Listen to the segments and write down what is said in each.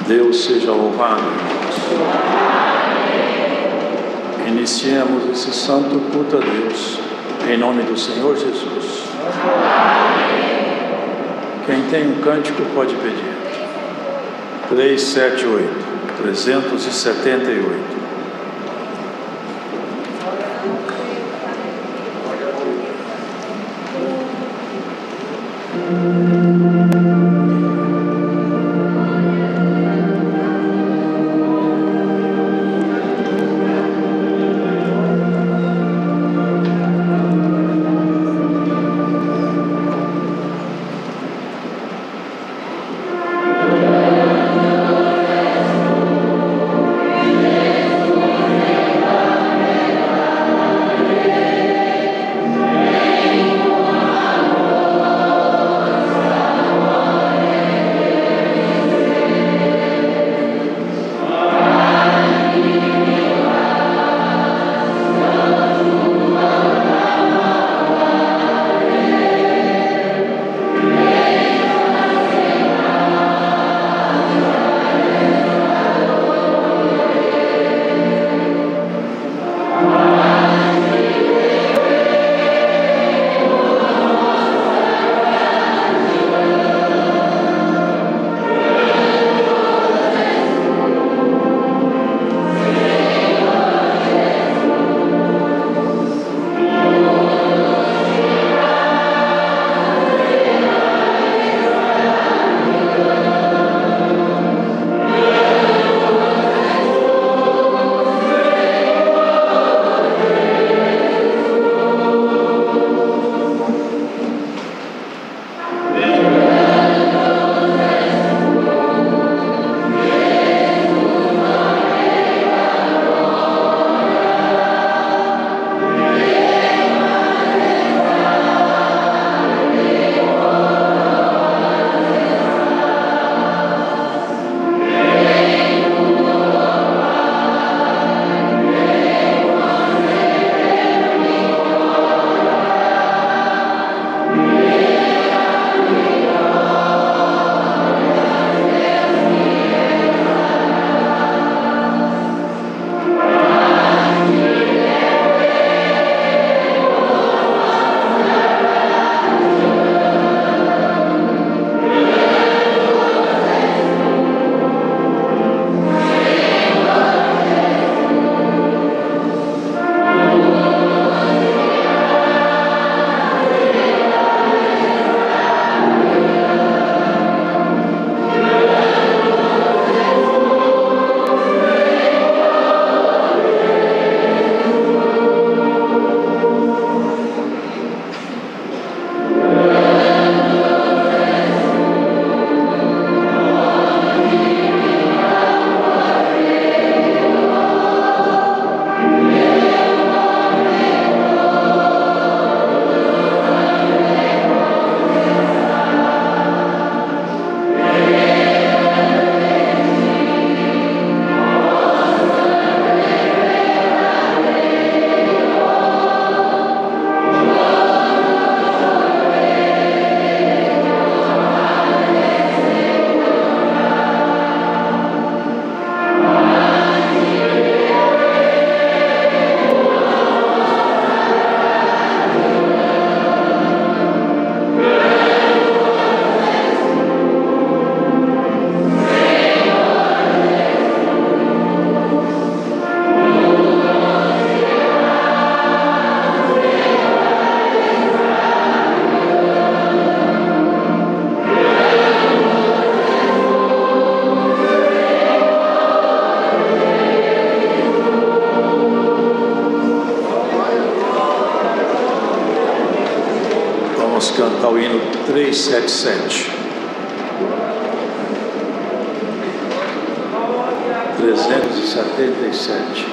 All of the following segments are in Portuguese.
Deus seja louvado. Iniciemos esse santo culto a Deus, em nome do Senhor Jesus. Quem tem um cântico pode pedir. 378. Vamos cantar o hino 377. 377.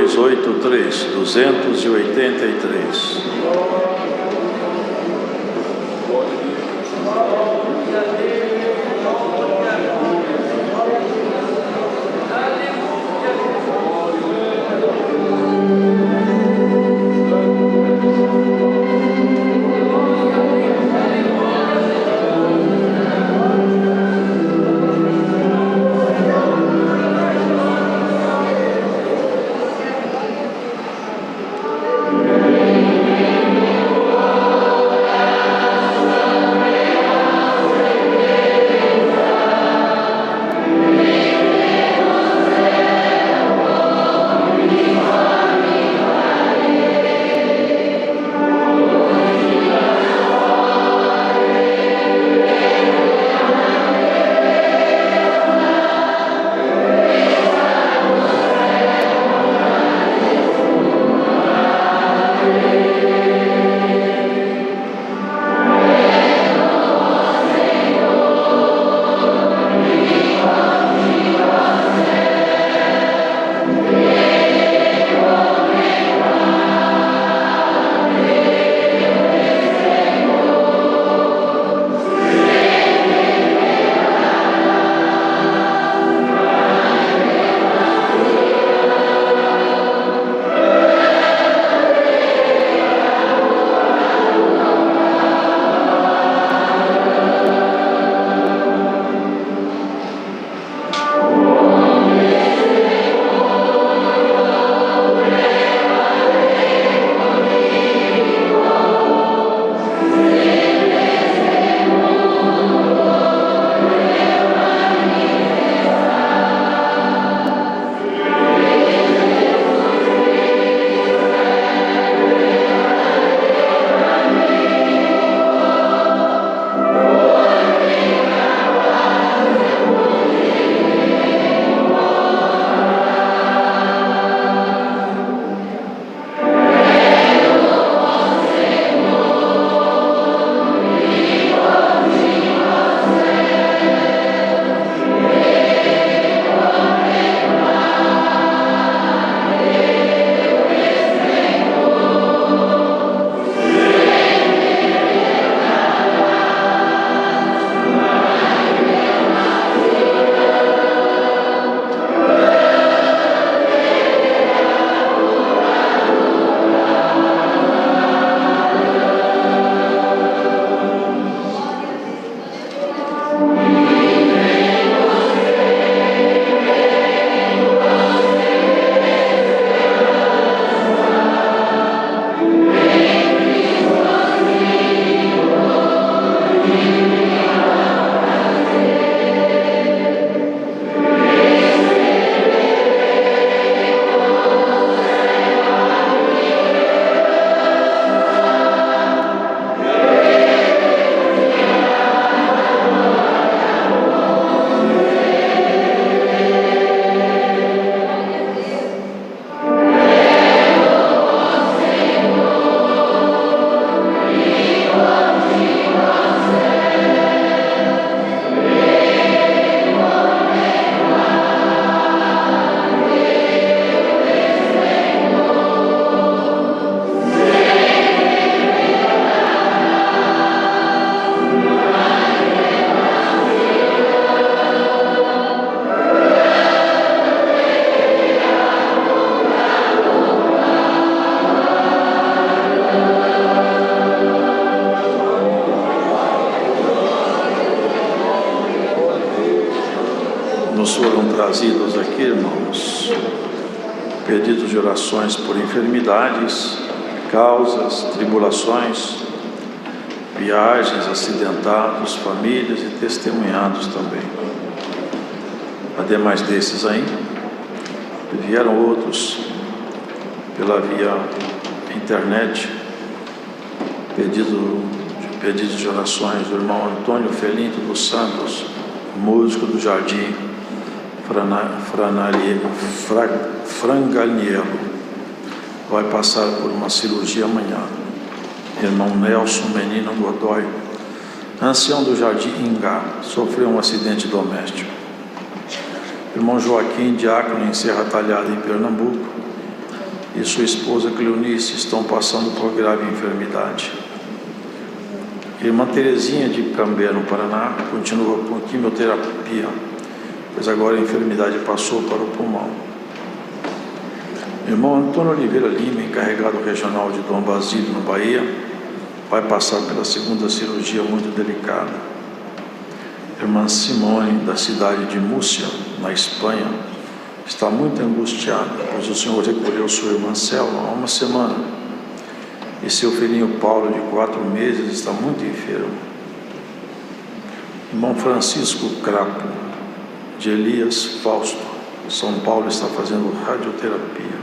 283, 283. nos foram trazidos aqui, irmãos, pedidos de orações por enfermidades, causas, tribulações, viagens, acidentados, famílias e testemunhados também. Ademais desses ainda, vieram outros pela via internet, pedidos de orações do irmão Antônio Felinto dos Santos, músico do Jardim Franganiello, vai passar por uma cirurgia amanhã. Irmão Nelson Menino Godoy, ancião do Jardim Ingá, sofreu um acidente doméstico. Irmão Joaquim, diácono em Serra Talhada, em Pernambuco, e sua esposa Cleonice estão passando por grave enfermidade. Irmã Terezinha de Cambé, no Paraná, continua com quimioterapia, pois agora a enfermidade passou para o pulmão. Irmão Antônio Oliveira Lima, encarregado regional de Dom Basílio, no Bahia, vai passar pela segunda cirurgia muito delicada. Irmã Simone, da cidade de Múrcia, na Espanha, está muito angustiada, pois o Senhor recolheu sua irmã Selma há uma semana e seu filhinho Paulo, de 4 meses, está muito enfermo. Irmão Francisco Crapo, de Elias Fausto, São Paulo, está fazendo radioterapia.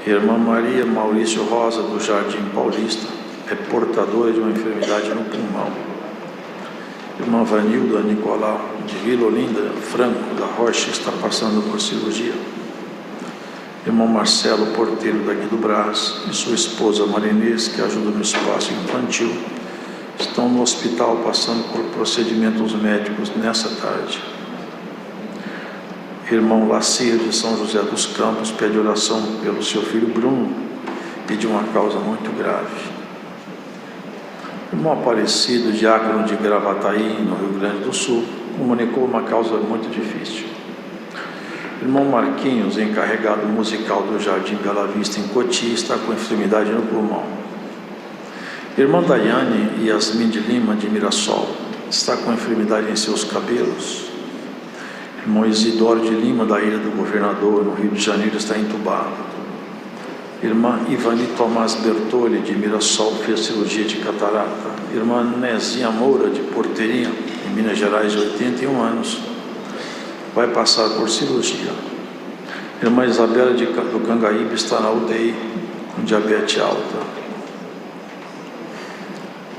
Irmã Maria Maurício Rosa, do Jardim Paulista, é portadora de uma enfermidade no pulmão. Irmã Vanilda Nicolau, de Vila Olinda Franco da Rocha, está passando por cirurgia. Irmão Marcelo Porteiro, daqui do Brás, e sua esposa Marinês, que ajuda no espaço infantil, estão no hospital passando por procedimentos médicos nessa tarde. Irmão Lacir, de São José dos Campos, pede oração pelo seu filho Bruno e de uma causa muito grave. Irmão Aparecido, diácono de Gravataí, no Rio Grande do Sul, comunicou uma causa muito difícil. Irmão Marquinhos, encarregado musical do Jardim Bela Vista, em Cotia, está com enfermidade no pulmão. Irmã Daiane Yasmin de Lima, de Mirassol, está com enfermidade em seus cabelos. Irmão Isidoro de Lima, da Ilha do Governador, no Rio de Janeiro, está entubado. Irmã Ivani Tomás Bertoli, de Mirassol, fez cirurgia de catarata. Irmã Nezinha Moura, de Porteirinha, em Minas Gerais, de 81 anos, vai passar por cirurgia. Irmã Isabela do Cangaíba está na UTI, com diabetes alta.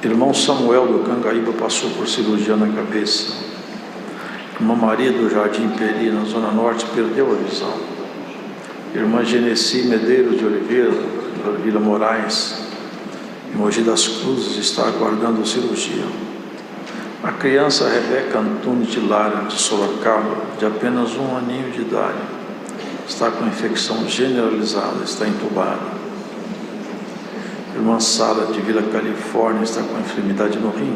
Irmão Samuel do Cangaíba passou por cirurgia na cabeça. Irmã Maria do Jardim Peri, na Zona Norte, perdeu a visão. Irmã Genesi Medeiros de Oliveira, da Vila Moraes, em Mogi das Cruzes, está aguardando cirurgia. A criança Rebeca Antunes de Lara, de Sorocaba, de apenas 1 aninho de idade, está com infecção generalizada, está entubada. Irmã Sara, de Vila Califórnia, está com enfermidade no rim.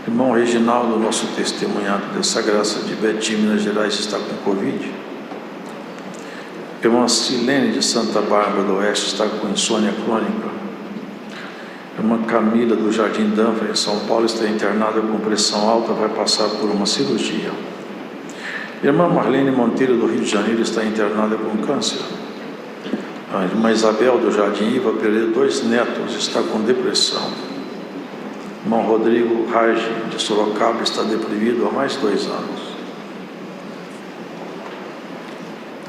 Irmão Reginaldo, nosso testemunhado dessa graça, de Betim, Minas Gerais, está com Covid. Irmã Silene, de Santa Bárbara do Oeste, está com insônia crônica. Irmã Camila, do Jardim Danfra, em São Paulo, está internada com pressão alta, vai passar por uma cirurgia. Irmã Marlene Monteiro, do Rio de Janeiro, está internada com câncer. A irmã Isabel, do Jardim Iva, perdeu 2 netos, está com depressão. Irmão Rodrigo Rage, de Sorocaba, está deprimido há mais de 2 anos.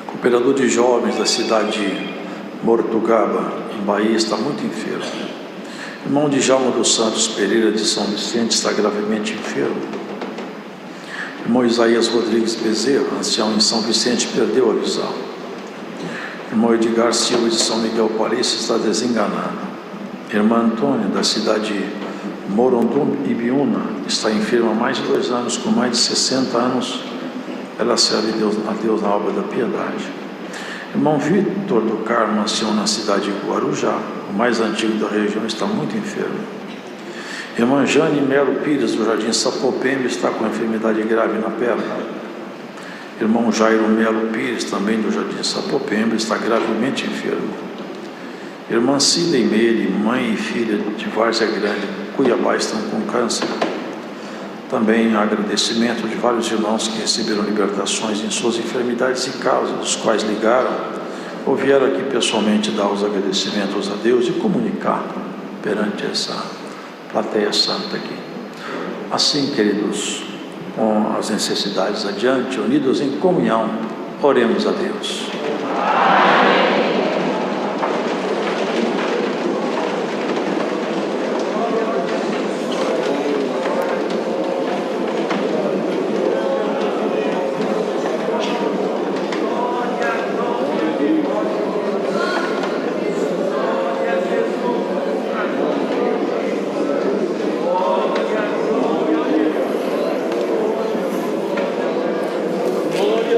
Cooperador de jovens da cidade de Mortugaba, em Bahia, está muito enfermo. Irmão Djalma dos Santos Pereira, de São Vicente, está gravemente enfermo. Irmão Isaías Rodrigues Bezerra, ancião em São Vicente, perdeu a visão. Irmão Edgar Silva, de São Miguel Paulista, está desenganado. Irmã Antônia, da cidade de Morondum, Ibiúna, está enferma há mais de 2 anos, com mais de 60 anos. Ela serve a Deus na obra da piedade. Irmão Vitor do Carmo, ancião na cidade de Guarujá, o mais antigo da região, está muito enfermo. Irmã Jane Melo Pires, do Jardim Sapopembe, está com enfermidade grave na perna. Irmão Jairo Melo Pires, também do Jardim Sapopembe, está gravemente enfermo. Irmã Cida Meire, mãe e filha de Várzea Grande, Cuiabá, estão com câncer. Também agradecimento de vários irmãos que receberam libertações em suas enfermidades e causas, os quais ligaram ou vieram aqui pessoalmente dar os agradecimentos a Deus e comunicar perante essa plateia santa aqui. Assim, queridos, com as necessidades adiante, unidos em comunhão, oremos a Deus.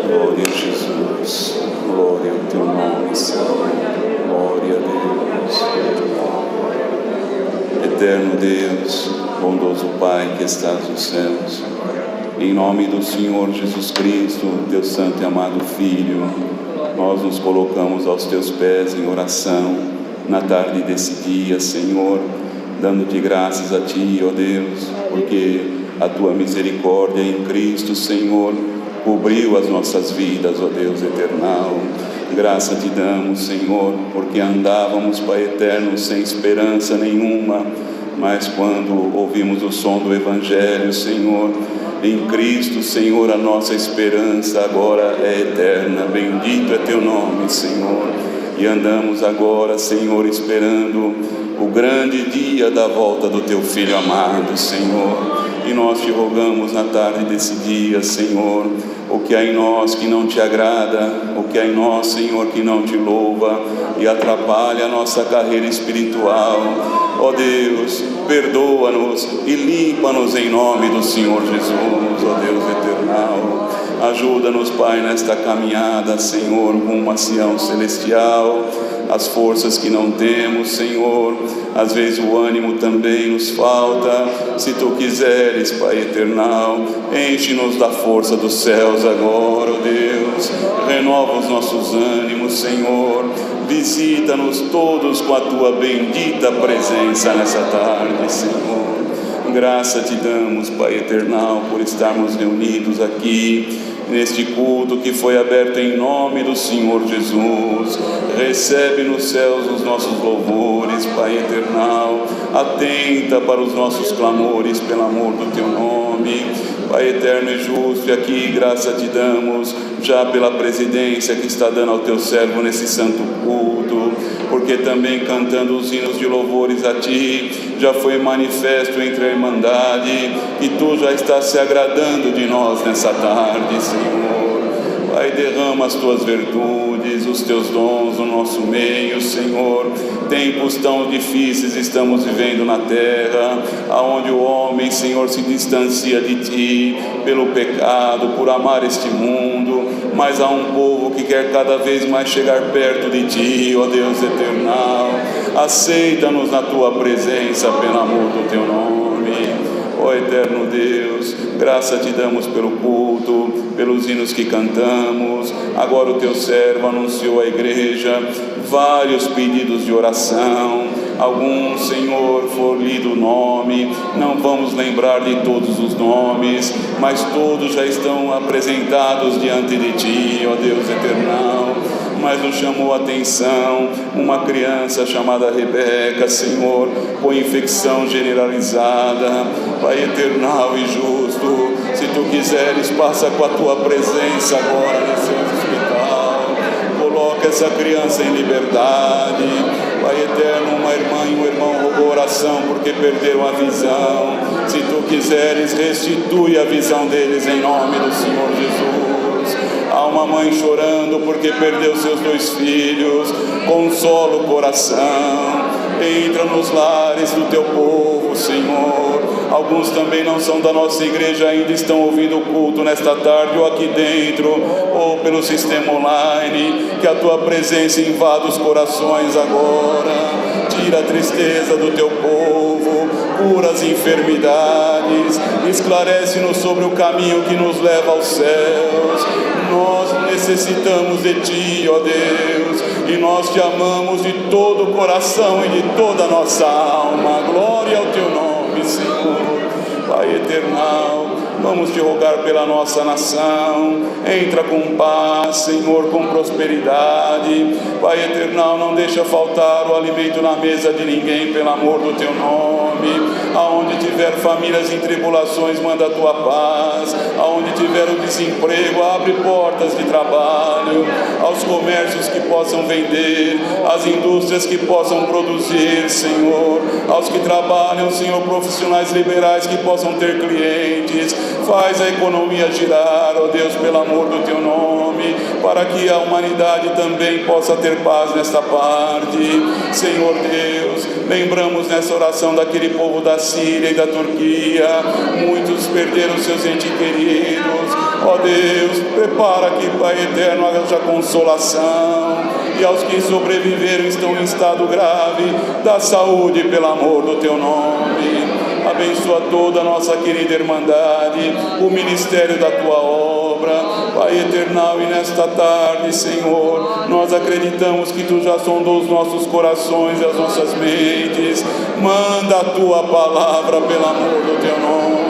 Glória a Jesus, glória ao teu nome, Senhor, glória a Deus. Eterno Deus, bondoso Pai que estás nos céus, em nome do Senhor Jesus Cristo, teu santo e amado Filho, nós nos colocamos aos teus pés em oração, na tarde desse dia, Senhor, dando-te graças a ti, ó Deus, porque a tua misericórdia em Cristo, Senhor, cobriu as nossas vidas, ó Deus eternal. Graça te damos, Senhor, porque andávamos, Pai eterno, sem esperança nenhuma, mas quando ouvimos o som do Evangelho, Senhor, em Cristo, Senhor, a nossa esperança agora é eterna. Bendito é teu nome, Senhor. E andamos agora, Senhor, esperando o grande dia da volta do teu Filho amado, Senhor. E nós te rogamos na tarde desse dia, Senhor, o que há em nós que não te agrada, o que há em nós, Senhor, que não te louva e atrapalha a nossa carreira espiritual. Ó Deus, perdoa-nos e limpa-nos em nome do Senhor Jesus, ó Deus eternal. Ajuda-nos, Pai, nesta caminhada, Senhor, rumo a Sião celestial. As forças que não temos, Senhor, às vezes o ânimo também nos falta. Se tu quiseres, Pai eternal, enche-nos da força dos céus agora, ó Deus. Renova os nossos ânimos, Senhor. Visita-nos todos com a tua bendita presença nessa tarde, Senhor. Graça te damos, Pai eternal, por estarmos reunidos aqui neste culto que foi aberto em nome do Senhor Jesus. Recebe nos céus os nossos louvores, Pai eternal. Atenta para os nossos clamores pelo amor do teu nome, Pai eterno e justo. E aqui graça te damos já pela presidência que está dando ao teu servo nesse santo culto, porque também cantando os hinos de louvores a ti, já foi manifesto entre a Irmandade que tu já estás se agradando de nós nessa tarde, Senhor. Pai, derrama as tuas virtudes, os teus dons no nosso meio, Senhor. Tempos tão difíceis estamos vivendo na terra, aonde o homem, Senhor, se distancia de ti pelo pecado, por amar este mundo, mas há um povo que quer cada vez mais chegar perto de ti, ó Deus eternal. Aceita-nos na tua presença pelo amor do teu nome. Ó eterno Deus, graça te damos pelo culto, pelos hinos que cantamos. Agora o teu servo anunciou à igreja vários pedidos de oração. Alguns, Senhor, for lido o nome, não vamos lembrar de todos os nomes, mas todos já estão apresentados diante de ti, ó Deus eternal. Mas nos chamou a atenção uma criança chamada Rebeca, Senhor, com infecção generalizada. Pai eternal e justo, se tu quiseres, passa com a tua presença agora nesse hospital. Coloca essa criança em liberdade. Pai eterno, uma irmã e um irmão rogou oração porque perderam a visão. Se tu quiseres, restitui a visão deles em nome do Senhor Jesus. Há uma mãe chorando porque perdeu seus 2 filhos. Consola o coração. Entra nos lares do teu povo, Senhor. Alguns também não são da nossa igreja, ainda estão ouvindo o culto nesta tarde, ou aqui dentro, ou pelo sistema online. Que a tua presença invada os corações agora. Tira a tristeza do teu povo, cura as enfermidades, esclarece-nos sobre o caminho que nos leva aos céus. Nós necessitamos de ti, ó Deus, e nós te amamos de todo o coração e de toda a nossa alma. Glória ao teu nome, Senhor. Pai eternal, vamos te rogar pela nossa nação. Entra com paz, Senhor, com prosperidade. Pai eternal, não deixa faltar o alimento na mesa de ninguém, pelo amor do teu nome. Aonde tiver famílias em tribulações, manda a tua paz. Aonde tiver o desemprego, abre portas de trabalho. Aos comércios que possam vender, às indústrias que possam produzir, Senhor. Aos que trabalham, Senhor, profissionais liberais que possam ter clientes. Faz a economia girar, ó Deus, pelo amor do teu nome, para que a humanidade também possa ter paz nesta parte. Senhor Deus, lembramos nessa oração daquele povo da Síria e da Turquia. Muitos perderam seus entes queridos. Ó Deus, prepara que, Pai eterno, haja consolação. E aos que sobreviveram estão em estado grave, dá saúde pelo amor do teu nome. Abençoa toda a nossa querida Irmandade, o ministério da tua obra, Pai eternal. E nesta tarde, Senhor, nós acreditamos que tu já sondou os nossos corações e as nossas mentes. Manda a tua palavra pelo amor do teu nome.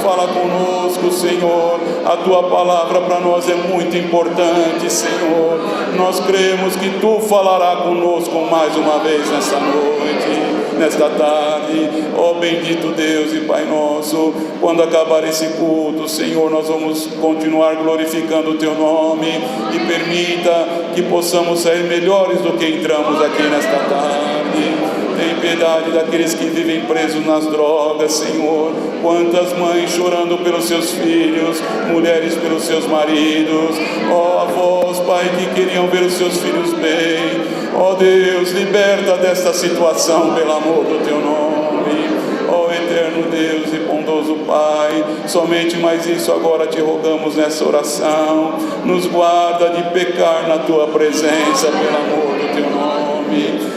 Fala conosco, Senhor. A tua palavra para nós é muito importante, Senhor. Nós cremos que tu falará conosco mais uma vez nesta noite, nesta tarde. Ó bendito Deus e Pai nosso, quando acabar esse culto, Senhor, nós vamos continuar glorificando o teu nome, e permita que possamos sair melhores do que entramos aqui nesta tarde. Tem piedade daqueles que vivem presos nas drogas, Senhor. Quantas mães chorando pelos seus filhos, mulheres pelos seus maridos. Ó avós, Pai, que queriam ver os seus filhos bem. Ó Deus, liberta desta situação pelo amor do teu nome. Ó eterno Deus e bondoso Pai, somente mais isso agora te rogamos nessa oração. Nos guarda de pecar na tua presença pelo amor do teu nome.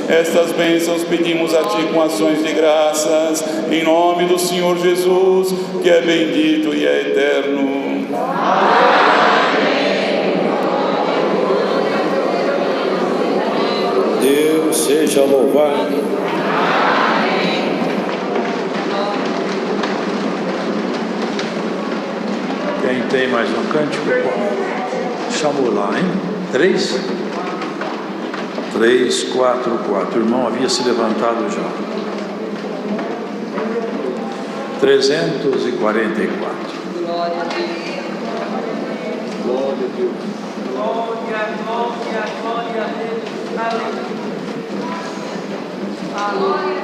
Estas bênçãos pedimos a ti com ações de graças, em nome do Senhor Jesus, que é bendito e é eterno. Deus seja louvado. Quem tem mais um cântico? Chamou lá, hein? 3, 4. O irmão havia se levantado já. 344. Glória a Deus. Glória a Deus. Glória a Deus. Aleluia.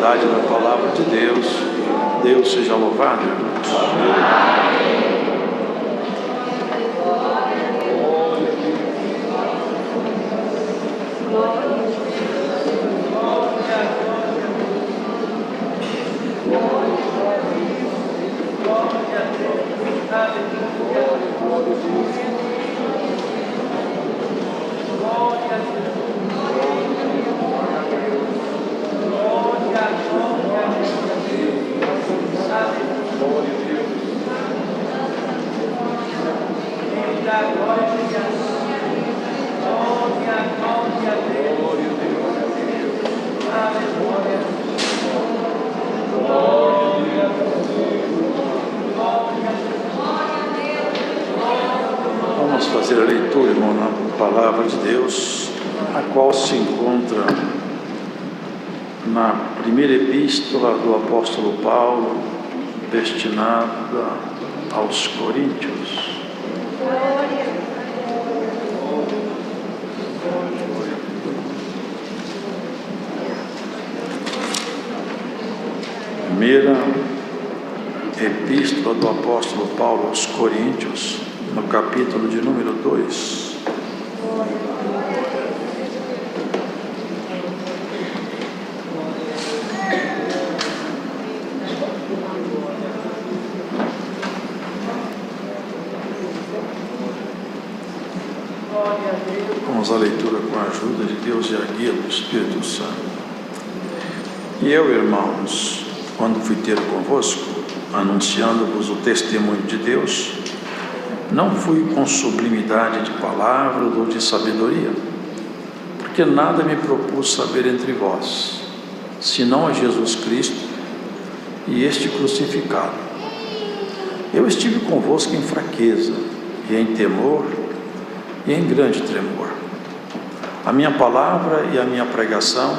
verdade da palavra de Deus. Deus seja louvado. Vamos fazer a leitura, irmão, na palavra de Deus, a qual se encontra na primeira epístola do apóstolo Paulo, destinada aos Coríntios. Primeira epístola do apóstolo Paulo aos Coríntios, no capítulo de número 2. Vamos à leitura com a ajuda de Deus e a guia do Espírito Santo. E eu, irmãos, quando fui ter convosco, anunciando-vos o testemunho de Deus, não fui com sublimidade de palavras ou de sabedoria, porque nada me propus saber entre vós, senão a Jesus Cristo e este crucificado. Eu estive convosco em fraqueza, e em temor, e em grande tremor. A minha palavra e a minha pregação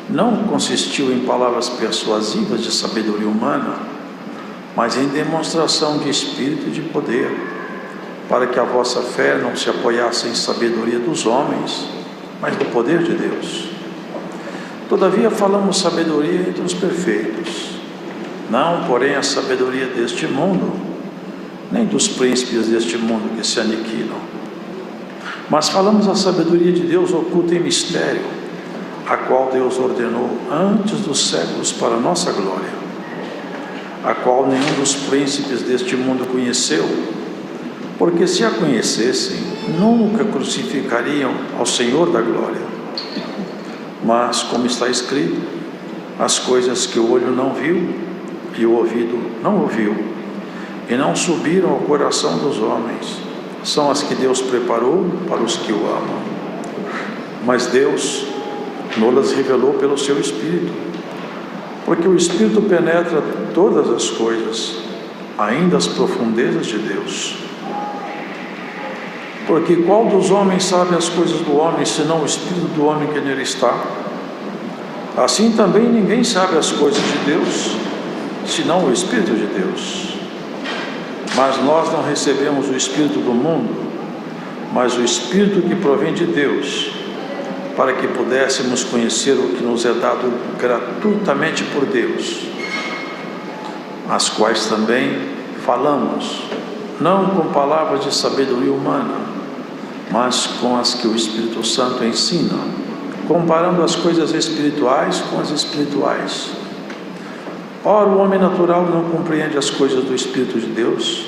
não consistiu em palavras persuasivas de sabedoria humana, mas em demonstração de espírito e de poder, para que a vossa fé não se apoiasse em sabedoria dos homens, mas no poder de Deus. Todavia falamos sabedoria entre os perfeitos, não, porém, a sabedoria deste mundo, nem dos príncipes deste mundo que se aniquilam, mas falamos a sabedoria de Deus oculta em mistério, a qual Deus ordenou antes dos séculos para a nossa glória, a qual nenhum dos príncipes deste mundo conheceu, porque se a conhecessem, nunca crucificariam ao Senhor da glória. Mas, como está escrito, as coisas que o olho não viu e o ouvido não ouviu, e não subiram ao coração dos homens, são as que Deus preparou para os que o amam. Mas Deus nos revelou pelo seu Espírito, porque o Espírito penetra todas as coisas, ainda as profundezas de Deus. Porque qual dos homens sabe as coisas do homem, senão o Espírito do homem que nele está? Assim também ninguém sabe as coisas de Deus, senão o Espírito de Deus. Mas nós não recebemos o Espírito do mundo, mas o Espírito que provém de Deus, para que pudéssemos conhecer o que nos é dado gratuitamente por Deus, as quais também falamos, não com palavras de sabedoria humana, mas com as que o Espírito Santo ensina, comparando as coisas espirituais com as espirituais. Ora, o homem natural não compreende as coisas do Espírito de Deus,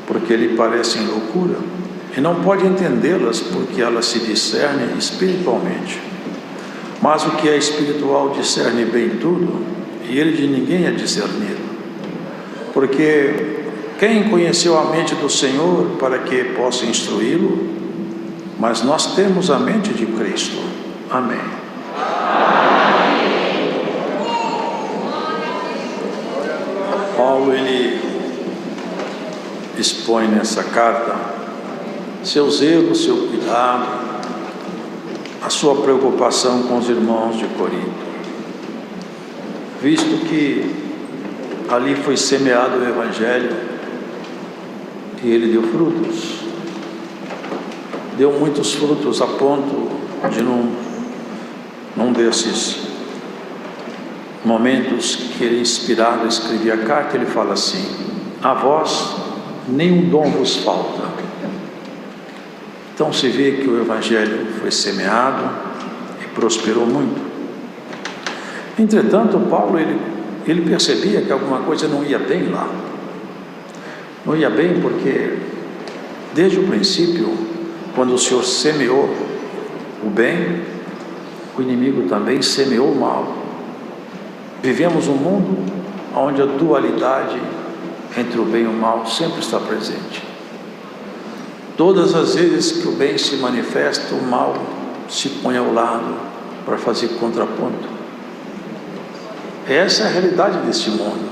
porque lhe parecem loucura, e não pode entendê-las, porque elas se discernem espiritualmente. Mas o que é espiritual discerne bem tudo, e ele de ninguém é discernido. Porque quem conheceu a mente do Senhor para que possa instruí-lo? Mas nós temos a mente de Cristo. Amém. Paulo, ele expõe nessa carta seus erros, seu cuidado, a sua preocupação com os irmãos de Corinto, visto que ali foi semeado o Evangelho e ele deu frutos, deu muitos frutos a ponto de num desses momentos que ele, inspirado, escrevia a carta, ele fala assim: a vós nenhum dom vos falta. Então se vê que o Evangelho foi semeado e prosperou muito. Entretanto, Paulo, ele percebia que alguma coisa não ia bem lá. Não ia bem porque, desde o princípio, quando o Senhor semeou o bem, o inimigo também semeou o mal. Vivemos um mundo onde a dualidade entre o bem e o mal sempre está presente. Todas as vezes que o bem se manifesta, o mal se põe ao lado para fazer contraponto. Essa é a realidade desse mundo.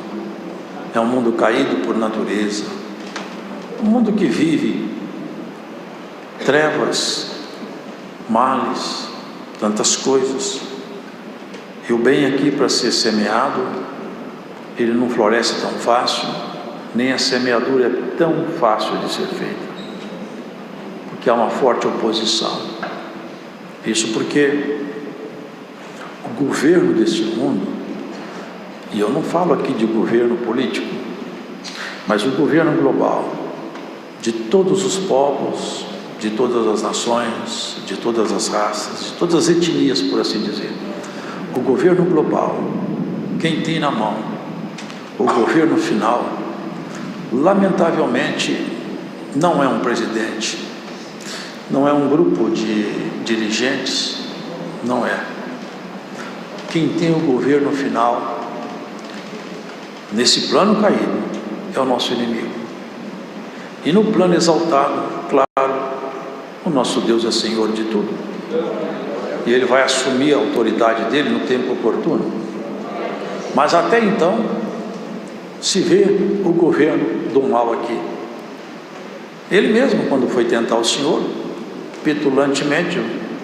É um mundo caído por natureza, um mundo que vive trevas, males, tantas coisas. E o bem aqui, para ser semeado, ele não floresce tão fácil, nem a semeadura é tão fácil de ser feita, porque há uma forte oposição. Isso porque o governo desse mundo, e eu não falo aqui de governo político, mas o governo global, de todos os povos, de todas as nações, de todas as raças, de todas as etnias, por assim dizer. O governo global, quem tem na mão o governo final, lamentavelmente, não é um presidente, não é um grupo de dirigentes, não é. Quem tem o governo final, nesse plano caído, é o nosso inimigo. E no plano exaltado, claro, o nosso Deus é Senhor de tudo. E Ele vai assumir a autoridade dele no tempo oportuno. Mas até então, se vê o governo do mal aqui. Ele mesmo, quando foi tentar o Senhor, petulantemente,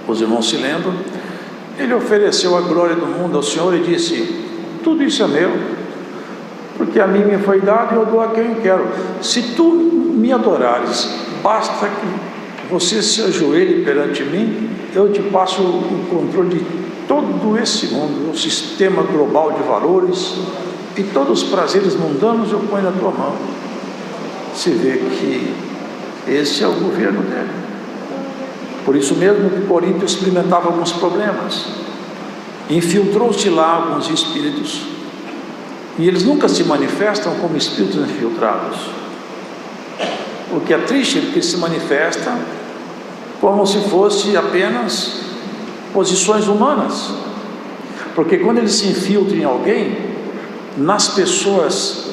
os irmãos se lembram, ele ofereceu a glória do mundo ao Senhor e disse: tudo isso é meu, porque a mim me foi dado e eu dou a quem eu quero. Se tu me adorares, basta que você se ajoelhe perante mim, eu te passo o controle de todo esse mundo, o sistema global de valores e todos os prazeres mundanos eu ponho na tua mão. Se vê que esse é o governo dele. Por isso mesmo que Corinto experimentava alguns problemas. Infiltrou-se lá alguns espíritos, e eles nunca se manifestam como espíritos infiltrados. O que é triste é que se manifesta como se fosse apenas posições humanas, porque quando ele se infiltra em alguém, nas pessoas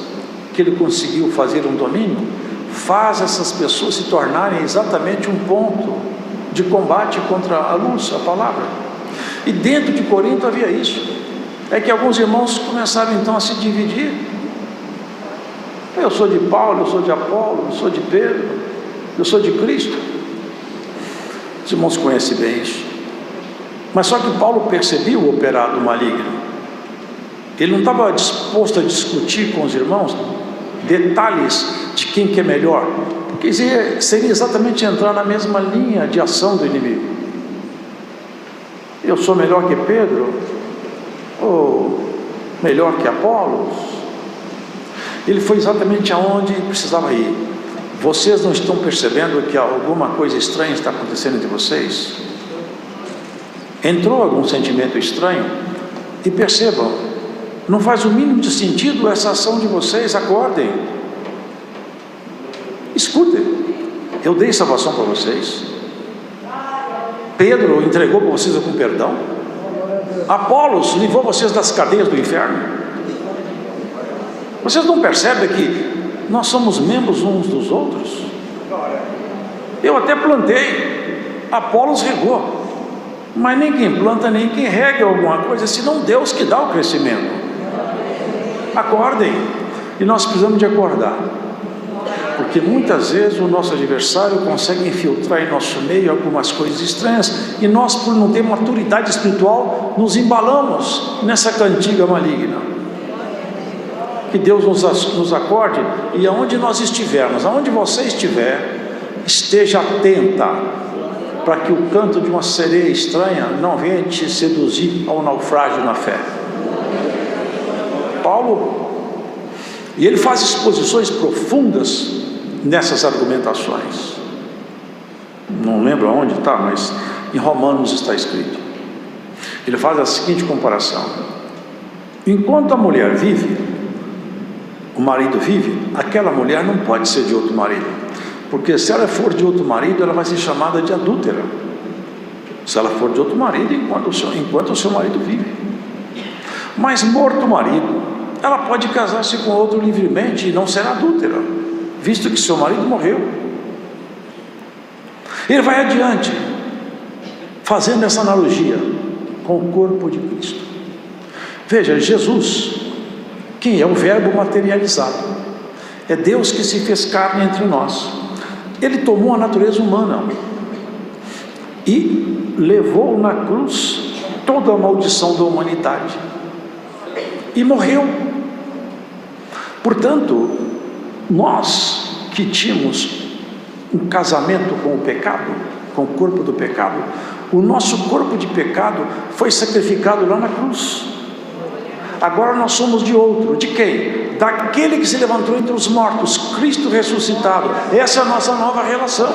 que ele conseguiu fazer um domínio, faz essas pessoas se tornarem exatamente um ponto de combate contra a luz, a palavra. E dentro de Corinto havia isso. É que alguns irmãos começaram então a se dividir. Eu sou de Paulo, eu sou de Apolo, eu sou de Pedro, eu sou de Cristo. Os irmãos conhecem bem isso. Mas só que Paulo percebia o operado maligno. Ele não estava disposto a discutir com os irmãos detalhes de quem que é melhor, porque seria exatamente entrar na mesma linha de ação do inimigo. Eu sou melhor que Pedro? Ou melhor que Apolos? Ele foi exatamente aonde precisava ir. Vocês não estão percebendo que alguma coisa estranha está acontecendo entre vocês? Entrou algum sentimento estranho? E percebam, não faz o mínimo de sentido essa ação de vocês. Acordem, escutem. Eu dei salvação para vocês. Pedro entregou para vocês com perdão. Apolos livrou vocês das cadeias do inferno. Vocês não percebem que nós somos membros uns dos outros? Eu até plantei, Apolos regou, mas nem quem planta nem quem rega alguma coisa, senão Deus que dá o crescimento. Acordem. E nós precisamos de acordar, porque muitas vezes o nosso adversário consegue infiltrar em nosso meio algumas coisas estranhas, e nós, por não ter maturidade espiritual, nos embalamos nessa cantiga maligna. Que Deus nos acorde, e aonde nós estivermos, aonde você estiver, esteja atenta, para que o canto de uma sereia estranha não venha te seduzir ao naufrágio na fé. Paulo, e ele faz exposições profundas nessas argumentações. Não lembro aonde está, mas em Romanos está escrito. Ele faz a seguinte comparação: enquanto a mulher vive, o marido vive, aquela mulher não pode ser de outro marido, porque se ela for de outro marido, ela vai ser chamada de adúltera. Se ela for de outro marido, enquanto o seu marido vive. Mas morto o marido, ela pode casar-se com outro livremente e não será adúltera, visto que seu marido morreu. Ele vai adiante, fazendo essa analogia com o corpo de Cristo. Veja, Jesus, quem é o verbo materializado, é Deus que se fez carne entre nós. Ele tomou a natureza humana e levou na cruz toda a maldição da humanidade e morreu. Portanto, nós que tínhamos um casamento com o pecado, com o corpo do pecado, o nosso corpo de pecado foi sacrificado lá na cruz. Agora nós somos de outro. De quem? Daquele que se levantou entre os mortos, Cristo ressuscitado. Essa é a nossa nova relação.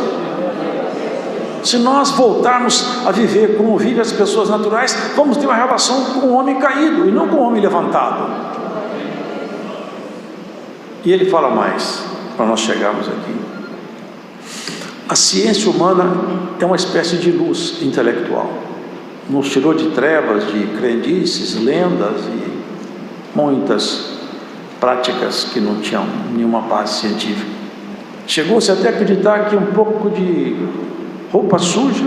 Se nós voltarmos a viver como vivem as pessoas naturais, vamos ter uma relação com o homem caído e não com o homem levantado. E ele fala mais, para nós chegarmos aqui. A ciência humana é uma espécie de luz intelectual. Nos tirou de trevas, de crendices, lendas e muitas práticas que não tinham nenhuma base científica. Chegou-se até a acreditar que um pouco de roupa suja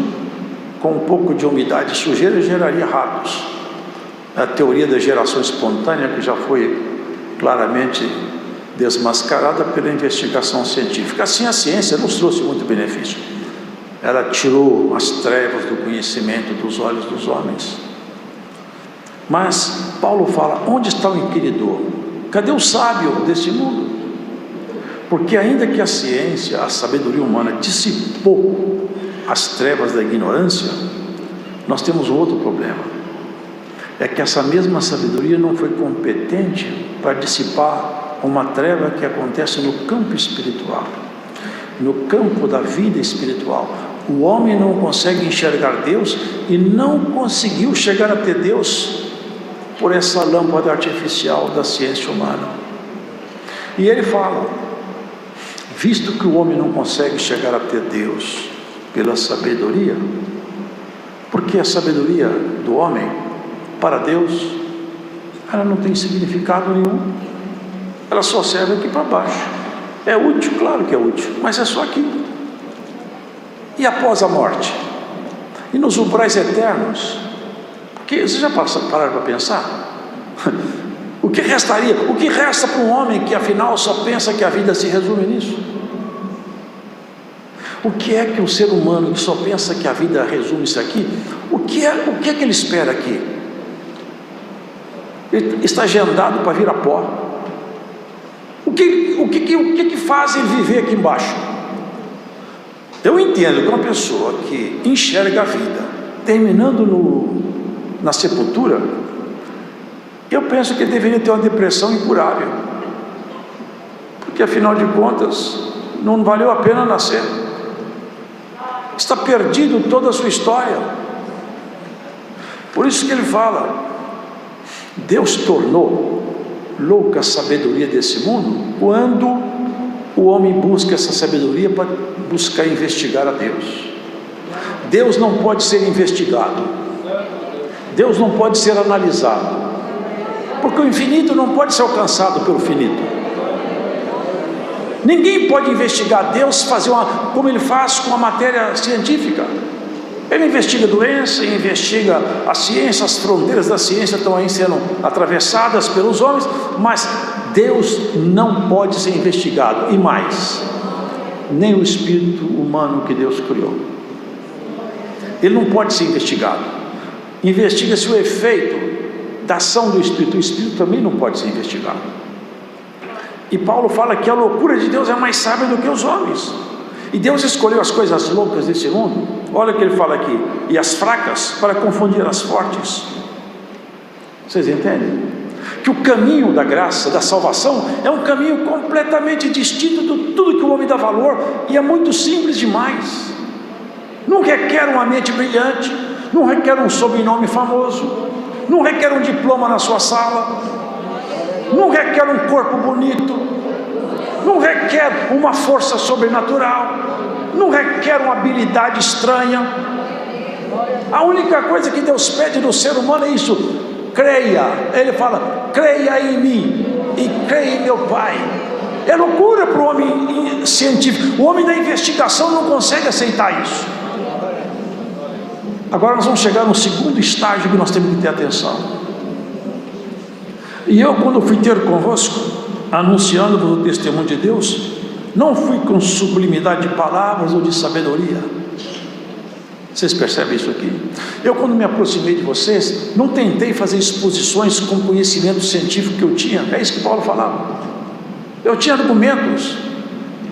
com um pouco de umidade e sujeira geraria ratos. A teoria da geração espontânea, que já foi claramente desmascarada pela investigação científica. Assim, a ciência nos trouxe muito benefício. Ela tirou as trevas do conhecimento dos olhos dos homens. Mas Paulo fala: onde está o inquiridor? Cadê o sábio desse mundo? Porque ainda que a ciência, a sabedoria humana dissipou as trevas da ignorância, nós temos um outro problema. É que essa mesma sabedoria não foi competente para dissipar uma treva que acontece no campo espiritual, no campo da vida espiritual. O homem não consegue enxergar Deus e não conseguiu chegar até Deus por essa lâmpada artificial da ciência humana. E ele fala: visto que o homem não consegue chegar até Deus pela sabedoria, porque a sabedoria do homem para Deus, ela não tem significado nenhum, ela só serve aqui para baixo. É útil, claro que é útil, mas é só aqui. E após a morte? E nos umbrais eternos? Porque vocês já pararam para pensar? O que restaria? O que resta para um homem que afinal só pensa que a vida se resume nisso? O que é que um ser humano que só pensa que a vida resume-se aqui, o que é que ele espera aqui? Ele está agendado para vir a pó. O que faz ele viver aqui embaixo? Eu entendo que uma pessoa que enxerga a vida terminando na sepultura, eu penso que ele deveria ter uma depressão incurável, porque afinal de contas não valeu a pena nascer, está perdido toda a sua história. Por isso que ele fala: Deus tornou louca a sabedoria desse mundo quando o homem busca essa sabedoria para buscar investigar a Deus. Deus não pode ser investigado, Deus não pode ser analisado, porque o infinito não pode ser alcançado pelo finito. Ninguém pode investigar Deus, como ele faz com a matéria científica. Ele investiga a doença, investiga a ciência, as fronteiras da ciência estão aí sendo atravessadas pelos homens, mas Deus não pode ser investigado, e mais, nem o espírito humano que Deus criou. Ele não pode ser investigado. Investiga-se o efeito da ação do espírito, o espírito também não pode ser investigado. E Paulo fala que a loucura de Deus é mais sábia do que os homens. E Deus escolheu as coisas loucas desse mundo, olha o que ele fala aqui, e as fracas para confundir as fortes. Vocês entendem? que o caminho da graça, da salvação, é um caminho completamente distinto de tudo que o homem dá valor, e é muito simples demais. Não requer uma mente brilhante, não requer um sobrenome famoso, não requer um diploma na sua sala, não requer um corpo bonito, não requer uma força sobrenatural, não requer uma habilidade estranha. A única coisa que Deus pede do ser humano é isso: creia. Ele fala: creia em mim e creia em meu Pai. É loucura para o homem científico. O homem da investigação não consegue aceitar isso. Agora nós vamos chegar no segundo estágio que nós temos que ter atenção. E eu, quando fui ter convosco, anunciando o testemunho de Deus, não fui com sublimidade de palavras ou de sabedoria. Vocês percebem isso aqui? Eu, quando me aproximei de vocês, não tentei fazer exposições com conhecimento científico que eu tinha. É isso que Paulo falava. Eu tinha argumentos,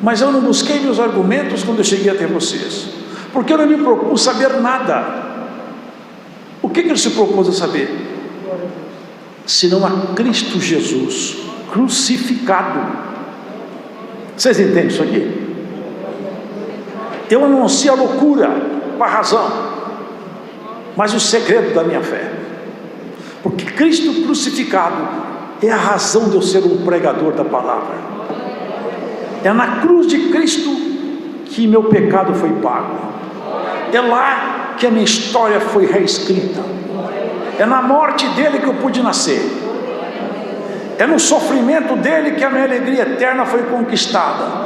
mas eu não busquei meus argumentos quando eu cheguei até vocês, porque eu não me propus saber nada. O que ele se propôs a saber? Senão a Cristo Jesus crucificado. Vocês entendem isso aqui? Eu anuncio a loucura com a razão, mas o segredo da minha fé, porque Cristo crucificado é a razão de eu ser um pregador da palavra. É na cruz de Cristo que meu pecado foi pago, é lá que a minha história foi reescrita, é na morte dele que eu pude nascer, é no sofrimento dele que a minha alegria eterna foi conquistada.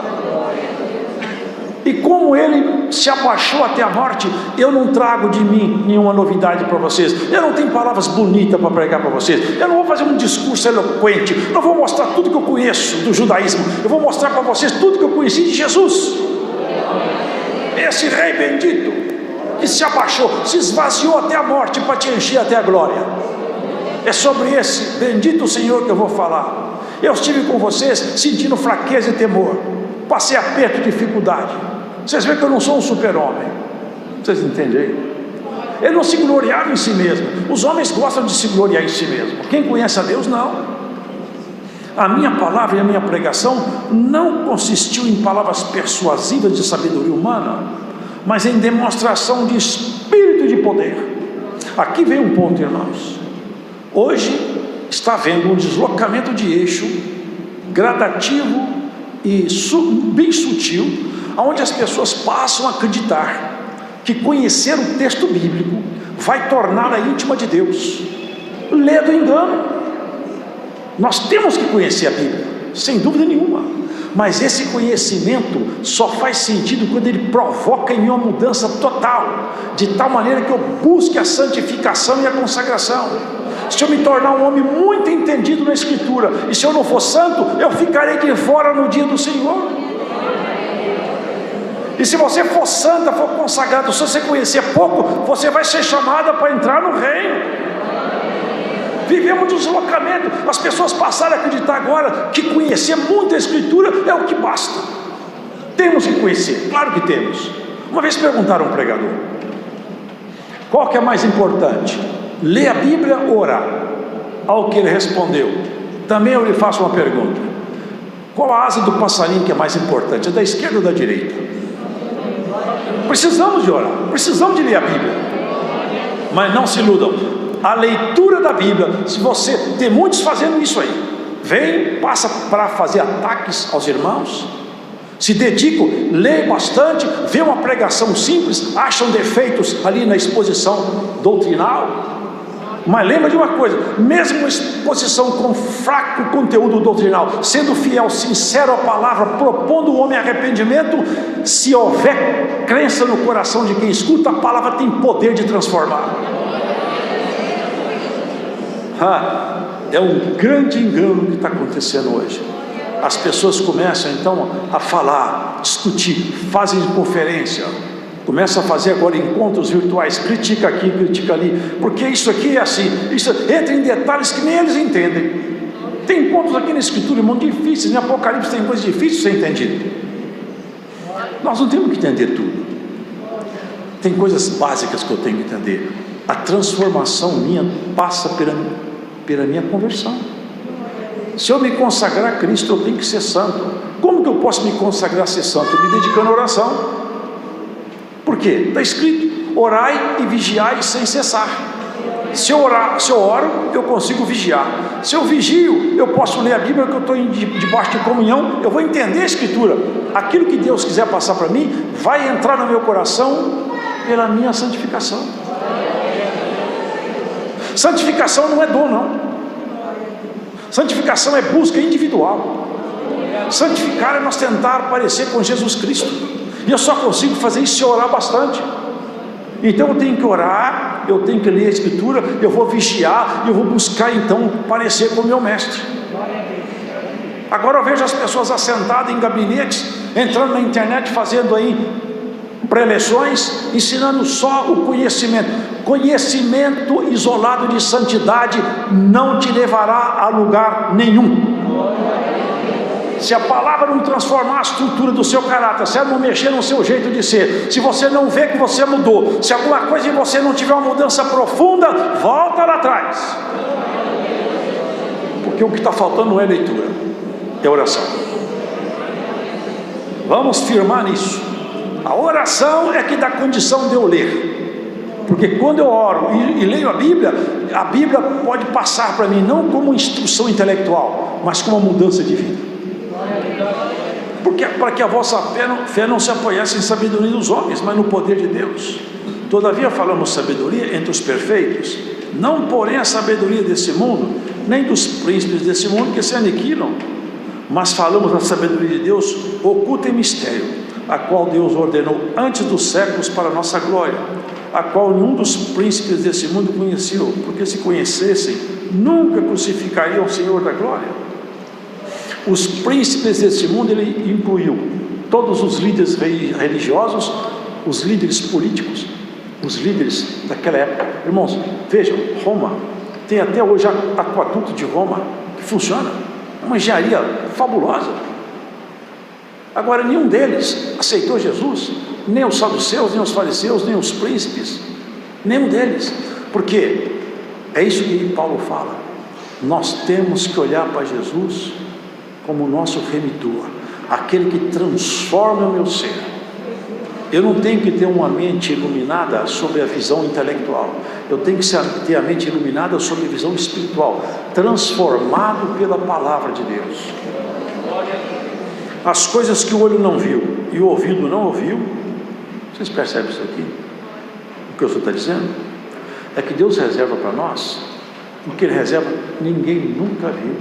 E como ele se abaixou até a morte, eu não trago de mim nenhuma novidade para vocês. Eu não tenho palavras bonitas para pregar para vocês. Eu não vou fazer um discurso eloquente. Não vou mostrar tudo que eu conheço do judaísmo. Eu vou mostrar para vocês tudo que eu conheci de Jesus. Esse rei bendito que se abaixou, se esvaziou até a morte para te encher até a glória. É sobre esse bendito Senhor que eu vou falar. Eu estive com vocês sentindo fraqueza e temor. Passei aperto e dificuldade. Vocês veem que eu não sou um super-homem. Vocês entendem aí? Ele não se gloriava em si mesmo. Os homens gostam de se gloriar em si mesmo. Quem conhece a Deus, não. A minha palavra e a minha pregação não consistiu em palavras persuasivas de sabedoria humana, mas em demonstração de espírito e de poder. Aqui vem um ponto, irmãos. Hoje está havendo um deslocamento de eixo gradativo e bem sutil, onde as pessoas passam a acreditar que conhecer o texto bíblico vai torná-la íntima de Deus. Lê do engano. Nós temos que conhecer a Bíblia, sem dúvida nenhuma, mas esse conhecimento só faz sentido quando ele provoca em mim uma mudança total, de tal maneira que eu busque a santificação e a consagração. Se eu me tornar um homem muito entendido na Escritura, e se eu não for santo, eu ficarei de fora no dia do Senhor. E se você for santa, for consagrado, se você conhecer pouco, você vai ser chamada para entrar no reino. Vivemos um deslocamento. As pessoas passaram a acreditar agora que conhecer muito a Escritura é o que basta. Temos que conhecer, claro que temos. Uma vez perguntaram a um pregador: qual que é mais importante? Ler a Bíblia ou orar? Ao que ele respondeu: também eu lhe faço uma pergunta: qual a asa do passarinho que é mais importante? É da esquerda ou da direita? Precisamos de orar, precisamos de ler a Bíblia, mas não se iludam. A leitura da Bíblia, se você tem muitos fazendo isso aí, vem, passa para fazer ataques aos irmãos, se dedicam, lê bastante, vê uma pregação simples, acham defeitos ali na exposição doutrinal. Mas lembra de uma coisa: mesmo uma exposição com fraco conteúdo doutrinal, sendo fiel, sincero à palavra, propondo o homem arrependimento, se houver crença no coração de quem escuta, a palavra tem poder de transformar. É um grande engano que está acontecendo hoje. As pessoas começam então a falar, discutir, fazem conferência, começam a fazer agora encontros virtuais, critica aqui, critica ali, porque isso aqui é assim, isso entra em detalhes que nem eles entendem. Tem encontros aqui na Escritura, irmão, difíceis, em Apocalipse tem coisas difíceis de ser entendido. Nós não temos que entender tudo. Tem coisas básicas que eu tenho que entender. A transformação minha passa pela minha conversão. Se eu me consagrar a Cristo, eu tenho que ser santo. Como que eu posso me consagrar a ser santo? Me dedicando à oração. Por quê? Está escrito: orai e vigiai sem cessar. Se eu oro, eu consigo vigiar. Se eu vigio, eu posso ler a Bíblia, que eu estou debaixo de comunhão, eu vou entender a Escritura. Aquilo que Deus quiser passar para mim, vai entrar no meu coração pela minha santificação. Santificação não é dom, não. Santificação é busca individual. Santificar é nós tentar parecer com Jesus Cristo. E eu só consigo fazer isso se eu orar bastante. Então eu tenho que orar, eu tenho que ler a Escritura, eu vou vigiar, eu vou buscar então parecer com o meu mestre. Agora eu vejo as pessoas assentadas em gabinetes, entrando na internet, fazendo aí preleções, ensinando só o conhecimento. Conhecimento isolado de santidade não te levará a lugar nenhum. Se a palavra não transformar a estrutura do seu caráter, se ela não mexer no seu jeito de ser, se você não vê que você mudou, se alguma coisa em você não tiver uma mudança profunda, volta lá atrás. Porque o que está faltando não é leitura, é oração. Vamos firmar nisso. A oração é que dá condição de eu ler. Porque quando eu oro e leio a Bíblia pode passar para mim não como instrução intelectual, mas como uma mudança de vida. Porque para que a vossa fé não se apoiasse em sabedoria dos homens, mas no poder de Deus. Todavia falamos sabedoria entre os perfeitos, não porém a sabedoria desse mundo, nem dos príncipes desse mundo que se aniquilam, mas falamos da sabedoria de Deus oculta em mistério, a qual Deus ordenou antes dos séculos para a nossa glória, a qual nenhum dos príncipes desse mundo conheceu, porque se conhecessem, nunca crucificariam o Senhor da glória. Os príncipes desse mundo, ele incluiu todos os líderes religiosos, os líderes políticos, os líderes daquela época. Irmãos, vejam, Roma, tem até hoje aqueduto de Roma, que funciona, uma engenharia fabulosa. Agora, nenhum deles aceitou Jesus, nem os saduceus, nem os fariseus, nem os príncipes, nenhum deles. Por quê? É isso que Paulo fala. Nós temos que olhar para Jesus como o nosso remidor, aquele que transforma o meu ser. Eu não tenho que ter uma mente iluminada sobre a visão intelectual, eu tenho que ter a mente iluminada sobre a visão espiritual, transformado pela palavra de Deus. As coisas que o olho não viu e o ouvido não ouviu, vocês percebem isso aqui? O que o senhor está dizendo? É que Deus reserva para nós o que Ele reserva, ninguém nunca viu.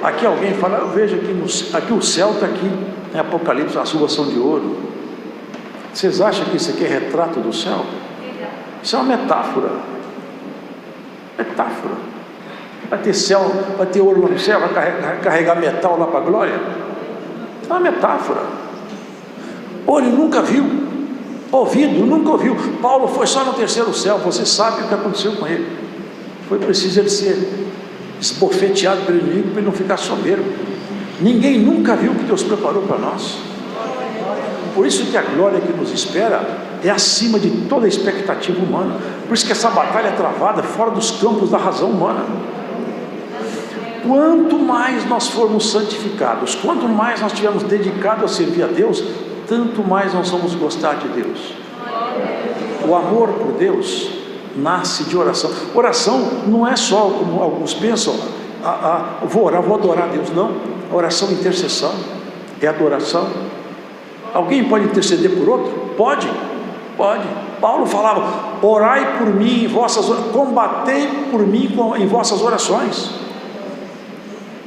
Aqui alguém fala, eu vejo aqui o céu está aqui, em Apocalipse, as ruas são de ouro. Vocês acham que isso aqui é retrato do céu? Isso é uma metáfora. Metáfora. Vai ter céu, vai ter ouro no céu, vai carregar metal lá para a glória? É uma metáfora. Olho nunca viu, ouvido nunca ouviu. Paulo foi só no terceiro céu, você sabe o que aconteceu com ele. Foi preciso ele ser esbofeteado pelo inimigo para ele não ficar soberbo. Ninguém nunca viu o que Deus preparou para nós. Por isso que a glória que nos espera é acima de toda a expectativa humana. Por isso que essa batalha é travada fora dos campos da razão humana. Quanto mais nós formos santificados, quanto mais nós estivermos dedicados a servir a Deus, tanto mais nós vamos gostar de Deus. O amor por Deus nasce de oração. Oração não é só, como alguns pensam, vou orar, vou adorar a Deus. Não, a oração é intercessão, é adoração. Alguém pode interceder por outro? Pode. Paulo falava, orai por mim em vossas orações, combatei por mim em vossas orações.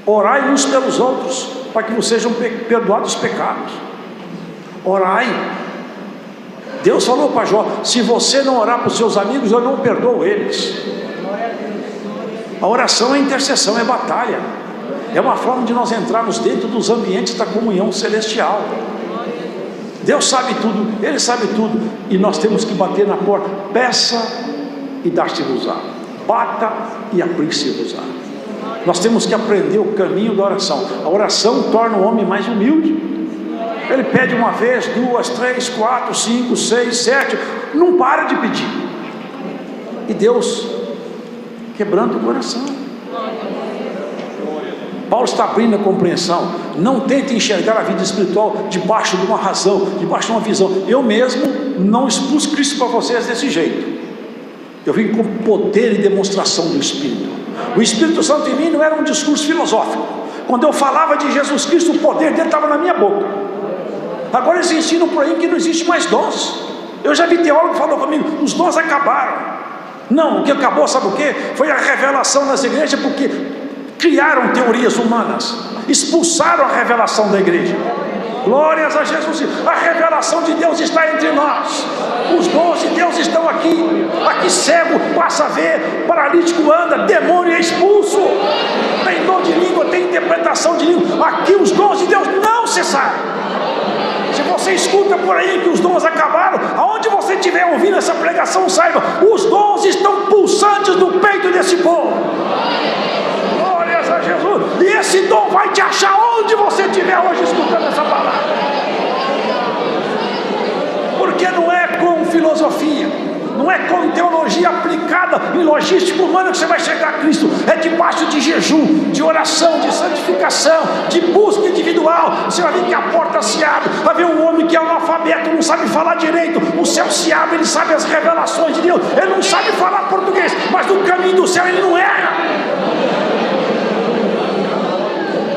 Orai uns pelos outros, para que vos sejam perdoados os pecados. Orai. Deus falou para Jó, se você não orar para os seus amigos, eu não perdoo eles. A oração é intercessão, é batalha. É uma forma de nós entrarmos dentro dos ambientes da comunhão celestial. Deus sabe tudo, Ele sabe tudo, e nós temos que bater na porta. Peça e dar-se-vos-á, bata e abrir-se-vos-á. Nós temos que aprender o caminho da oração. A oração torna o homem mais humilde. Ele pede uma vez, 2, 3, 4, 5, 6, 7, não para de pedir. E Deus quebrando o coração. Paulo está abrindo a compreensão. Não tente enxergar a vida espiritual debaixo de uma razão, debaixo de uma visão. Eu mesmo não expus Cristo para vocês desse jeito. Eu vim com poder e demonstração do Espírito. O Espírito Santo em mim não era um discurso filosófico. Quando eu falava de Jesus Cristo, o poder dele estava na minha boca. Agora eles ensinam por aí que não existe mais dons. Eu já vi teólogo que falou comigo, os dons acabaram. Não, o que acabou, sabe o quê? Foi a revelação nas igrejas, porque criaram teorias humanas, expulsaram a revelação da igreja. Glórias a Jesus. A revelação de Deus está entre nós. Os dons de Deus estão aqui. Aqui cego passa a ver, paralítico anda, demônio é expulso. Tem dom de língua, tem interpretação de língua. Aqui os dons de Deus não cessaram. Se você escuta por aí que os dons acabaram, aonde você estiver ouvindo essa pregação, saiba, os dons estão pulsantes no peito desse povo. Glórias a Jesus. E esse dom vai te achar onde você estiver hoje escutando essa palavra. Porque não é com filosofia, não é com teologia aplicada em logística humana que você vai chegar a Cristo. É debaixo de jejum, de oração, de santificação, de busca individual. Você vai ver que a porta se abre. Vai ver um homem que é analfabeto, não sabe falar direito, o céu se abre, ele sabe as revelações de Deus. Ele não sabe falar português, mas no caminho do céu ele não erra.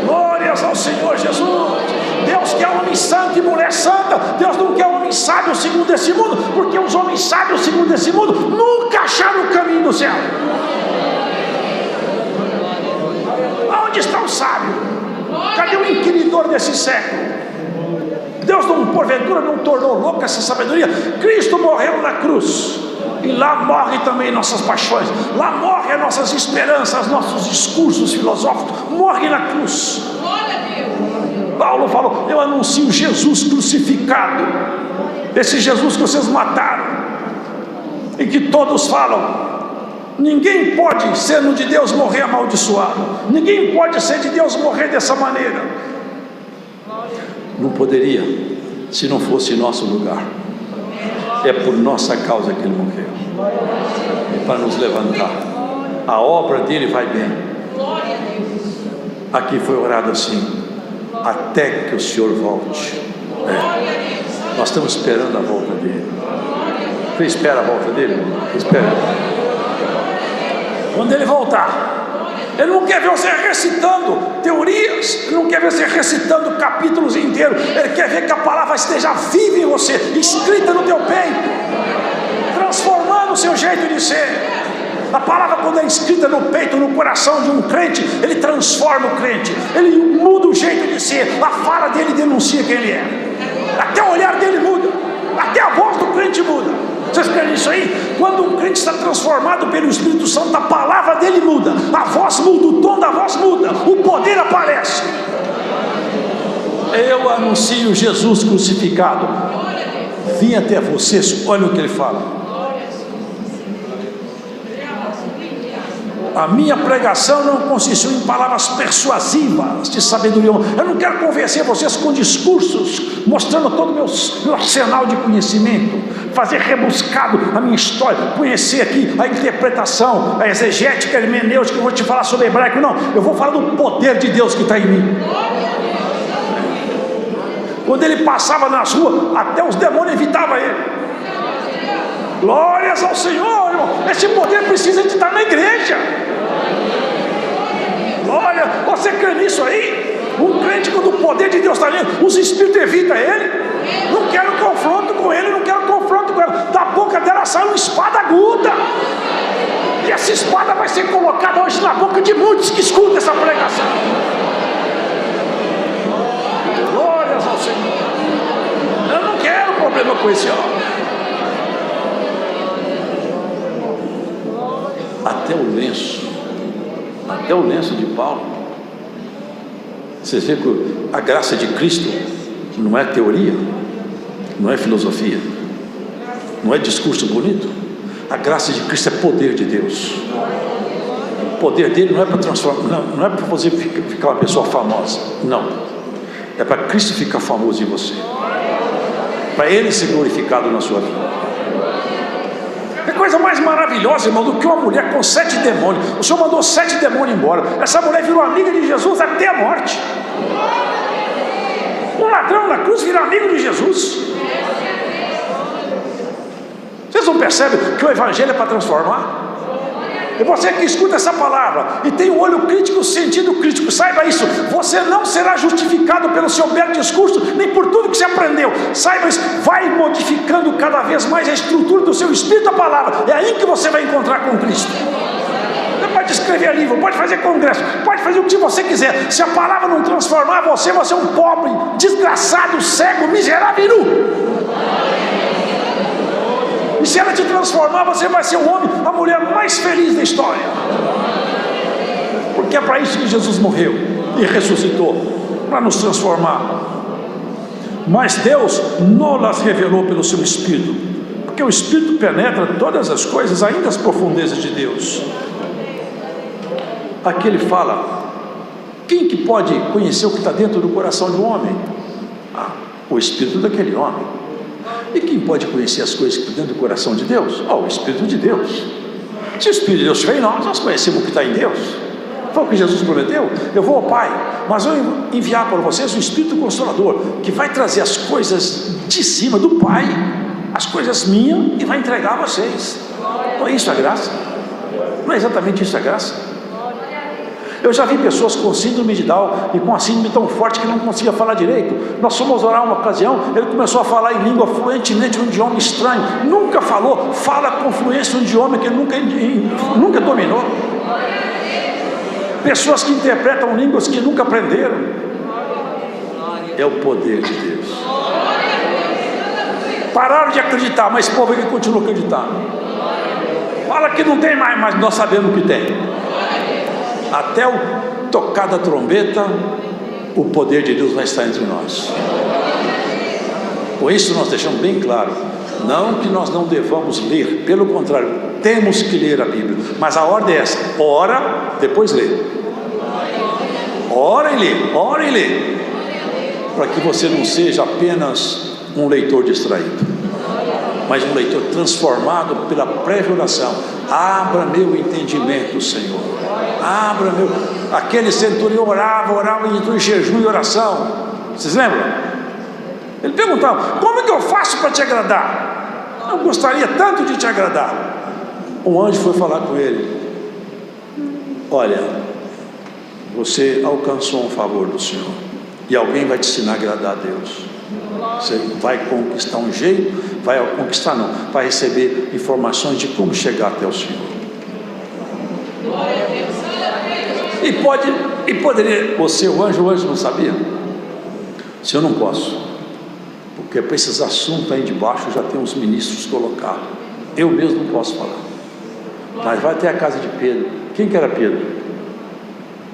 Glórias ao Senhor Jesus. Deus quer homem santo e mulher santa. Deus não quer homem sábio segundo esse mundo, porque os homens sábios segundo esse mundo nunca acharam o caminho do céu. Aonde está o sábio? Cadê o inquiridor desse século? Deus não, porventura não tornou louca essa sabedoria? Cristo morreu na cruz, e lá morre também nossas paixões, lá morre as nossas esperanças, nossos discursos filosóficos, morre na cruz. Paulo falou, eu anuncio Jesus crucificado, esse Jesus que vocês mataram, e que todos falam. Ninguém pode, sendo de Deus, morrer amaldiçoado. Ninguém pode ser de Deus morrer dessa maneira. Não poderia, se não fosse em nosso lugar. É por nossa causa que ele morreu, e para nos levantar. A obra dele vai bem. Aqui foi orado assim: até que o Senhor volte. Nós estamos esperando a volta dele. Você espera a volta dele? Espera. Quando ele voltar, ele não quer ver você recitando teorias, ele não quer ver você recitando capítulos inteiros, ele quer ver que a palavra esteja viva em você, escrita no teu peito, transformando o seu jeito de ser. A palavra, quando é escrita no peito, no coração de um crente, ele transforma o crente, ele muda o jeito de ser, a fala dele denuncia quem ele é, até o olhar dele muda, até a voz do crente muda. Vocês creem nisso aí? Quando um crente está transformado pelo Espírito Santo, a palavra dele muda, a voz muda, o tom da voz muda, o poder aparece. Eu anuncio Jesus crucificado. Vim até vocês, olha o que ele fala. A minha pregação não consistiu em palavras persuasivas de sabedoria. Eu não quero convencer vocês com discursos, mostrando todo o meu arsenal de conhecimento, fazer rebuscado a minha história, conhecer aqui a interpretação, a exegética, a hermenêutica, eu vou te falar sobre hebraico. Não, eu vou falar do poder de Deus que está em mim. Quando ele passava nas ruas, até os demônios evitavam ele. Glórias ao Senhor, irmão. Esse poder precisa de estar na igreja. Glória, você crê nisso aí? Um crente, quando o poder de Deus está nele, os espíritos evitam ele. Não quero confronto com ele, não quero confronto com ela. Da boca dela sai uma espada aguda, e essa espada vai ser colocada hoje na boca de muitos que escutam essa pregação. Glórias ao Senhor. Eu não quero problema com esse homem. Até o lenço de Paulo. Vocês veem que a graça de Cristo não é teoria, não é filosofia, não é discurso bonito. A graça de Cristo é poder de Deus. O poder dele não é para transformar, não é para você ficar uma pessoa famosa, não. É para Cristo ficar famoso em você, para ele ser glorificado na sua vida. coisa mais maravilhosa, irmão, do que uma mulher com 7 demônios. O Senhor mandou 7 demônios embora. Essa mulher virou amiga de Jesus até a morte. Um ladrão na cruz vira amigo de Jesus. Vocês não percebem que o Evangelho é para transformar? E você que escuta essa palavra e tem o olho crítico, o sentido crítico, saiba isso: você não será justificado pelo seu belo discurso, nem por tudo que você aprendeu. Saiba isso, vai modificando cada vez mais a estrutura do seu espírito, a palavra. É aí que você vai encontrar com Cristo. Você pode escrever livro, pode fazer congresso, pode fazer o que você quiser. Se a palavra não transformar você, você é um pobre, desgraçado, cego, miserável e nu. E se ela te transformar, você vai ser o homem, a mulher mais feliz da história. Porque é para isso que Jesus morreu e ressuscitou, para nos transformar. Mas Deus não las revelou pelo seu Espírito, porque o Espírito penetra todas as coisas, ainda as profundezas de Deus. Aqui ele fala: quem que pode conhecer o que está dentro do coração do homem? O Espírito daquele homem. E quem pode conhecer as coisas que estão dentro do coração de Deus? O Espírito de Deus. Se o Espírito de Deus estiver em nós conhecemos o que está em Deus. Foi o que Jesus prometeu: eu vou ao Pai, mas vou enviar para vocês o Espírito Consolador, que vai trazer as coisas de cima do Pai, as coisas minhas, e vai entregar a vocês. Não é isso a graça? Não é exatamente isso a graça? Eu já vi pessoas com síndrome de Down e com a síndrome tão forte que não conseguia falar direito. Nós fomos orar uma ocasião, ele começou a falar em língua fluentemente um idioma estranho. Nunca falou, fala com fluência um idioma que nunca dominou. Pessoas que interpretam línguas que nunca aprenderam. É o poder de Deus. Pararam de acreditar, mas o povo aqui continua acreditando. Fala que não tem mais, mas nós sabemos que tem. Até o tocar da trombeta, o poder de Deus vai estar entre nós. Com isso nós deixamos bem claro, não que nós não devamos ler, pelo contrário, temos que ler a Bíblia, mas a ordem é essa: ora, depois lê. Ora e lê, ora e lê, para que você não seja apenas um leitor distraído, mas um leitor transformado pela prévia oração. Abra meu entendimento, Senhor. Abra meu... Aquele centurião orava e entrou em jejum e oração. Vocês lembram? Ele perguntava: como é que eu faço para te agradar? Eu gostaria tanto de te agradar. Um anjo foi falar com ele: olha, você alcançou um favor do Senhor, e alguém vai te ensinar a agradar a Deus. Você vai conquistar um jeito, vai receber informações de como chegar até o Senhor. E poderia, você, o anjo não sabia? Se eu não posso, porque para esses assuntos aí de baixo já tem uns ministros colocados, eu mesmo não posso falar. Mas vai até a casa de Pedro. Quem que era Pedro?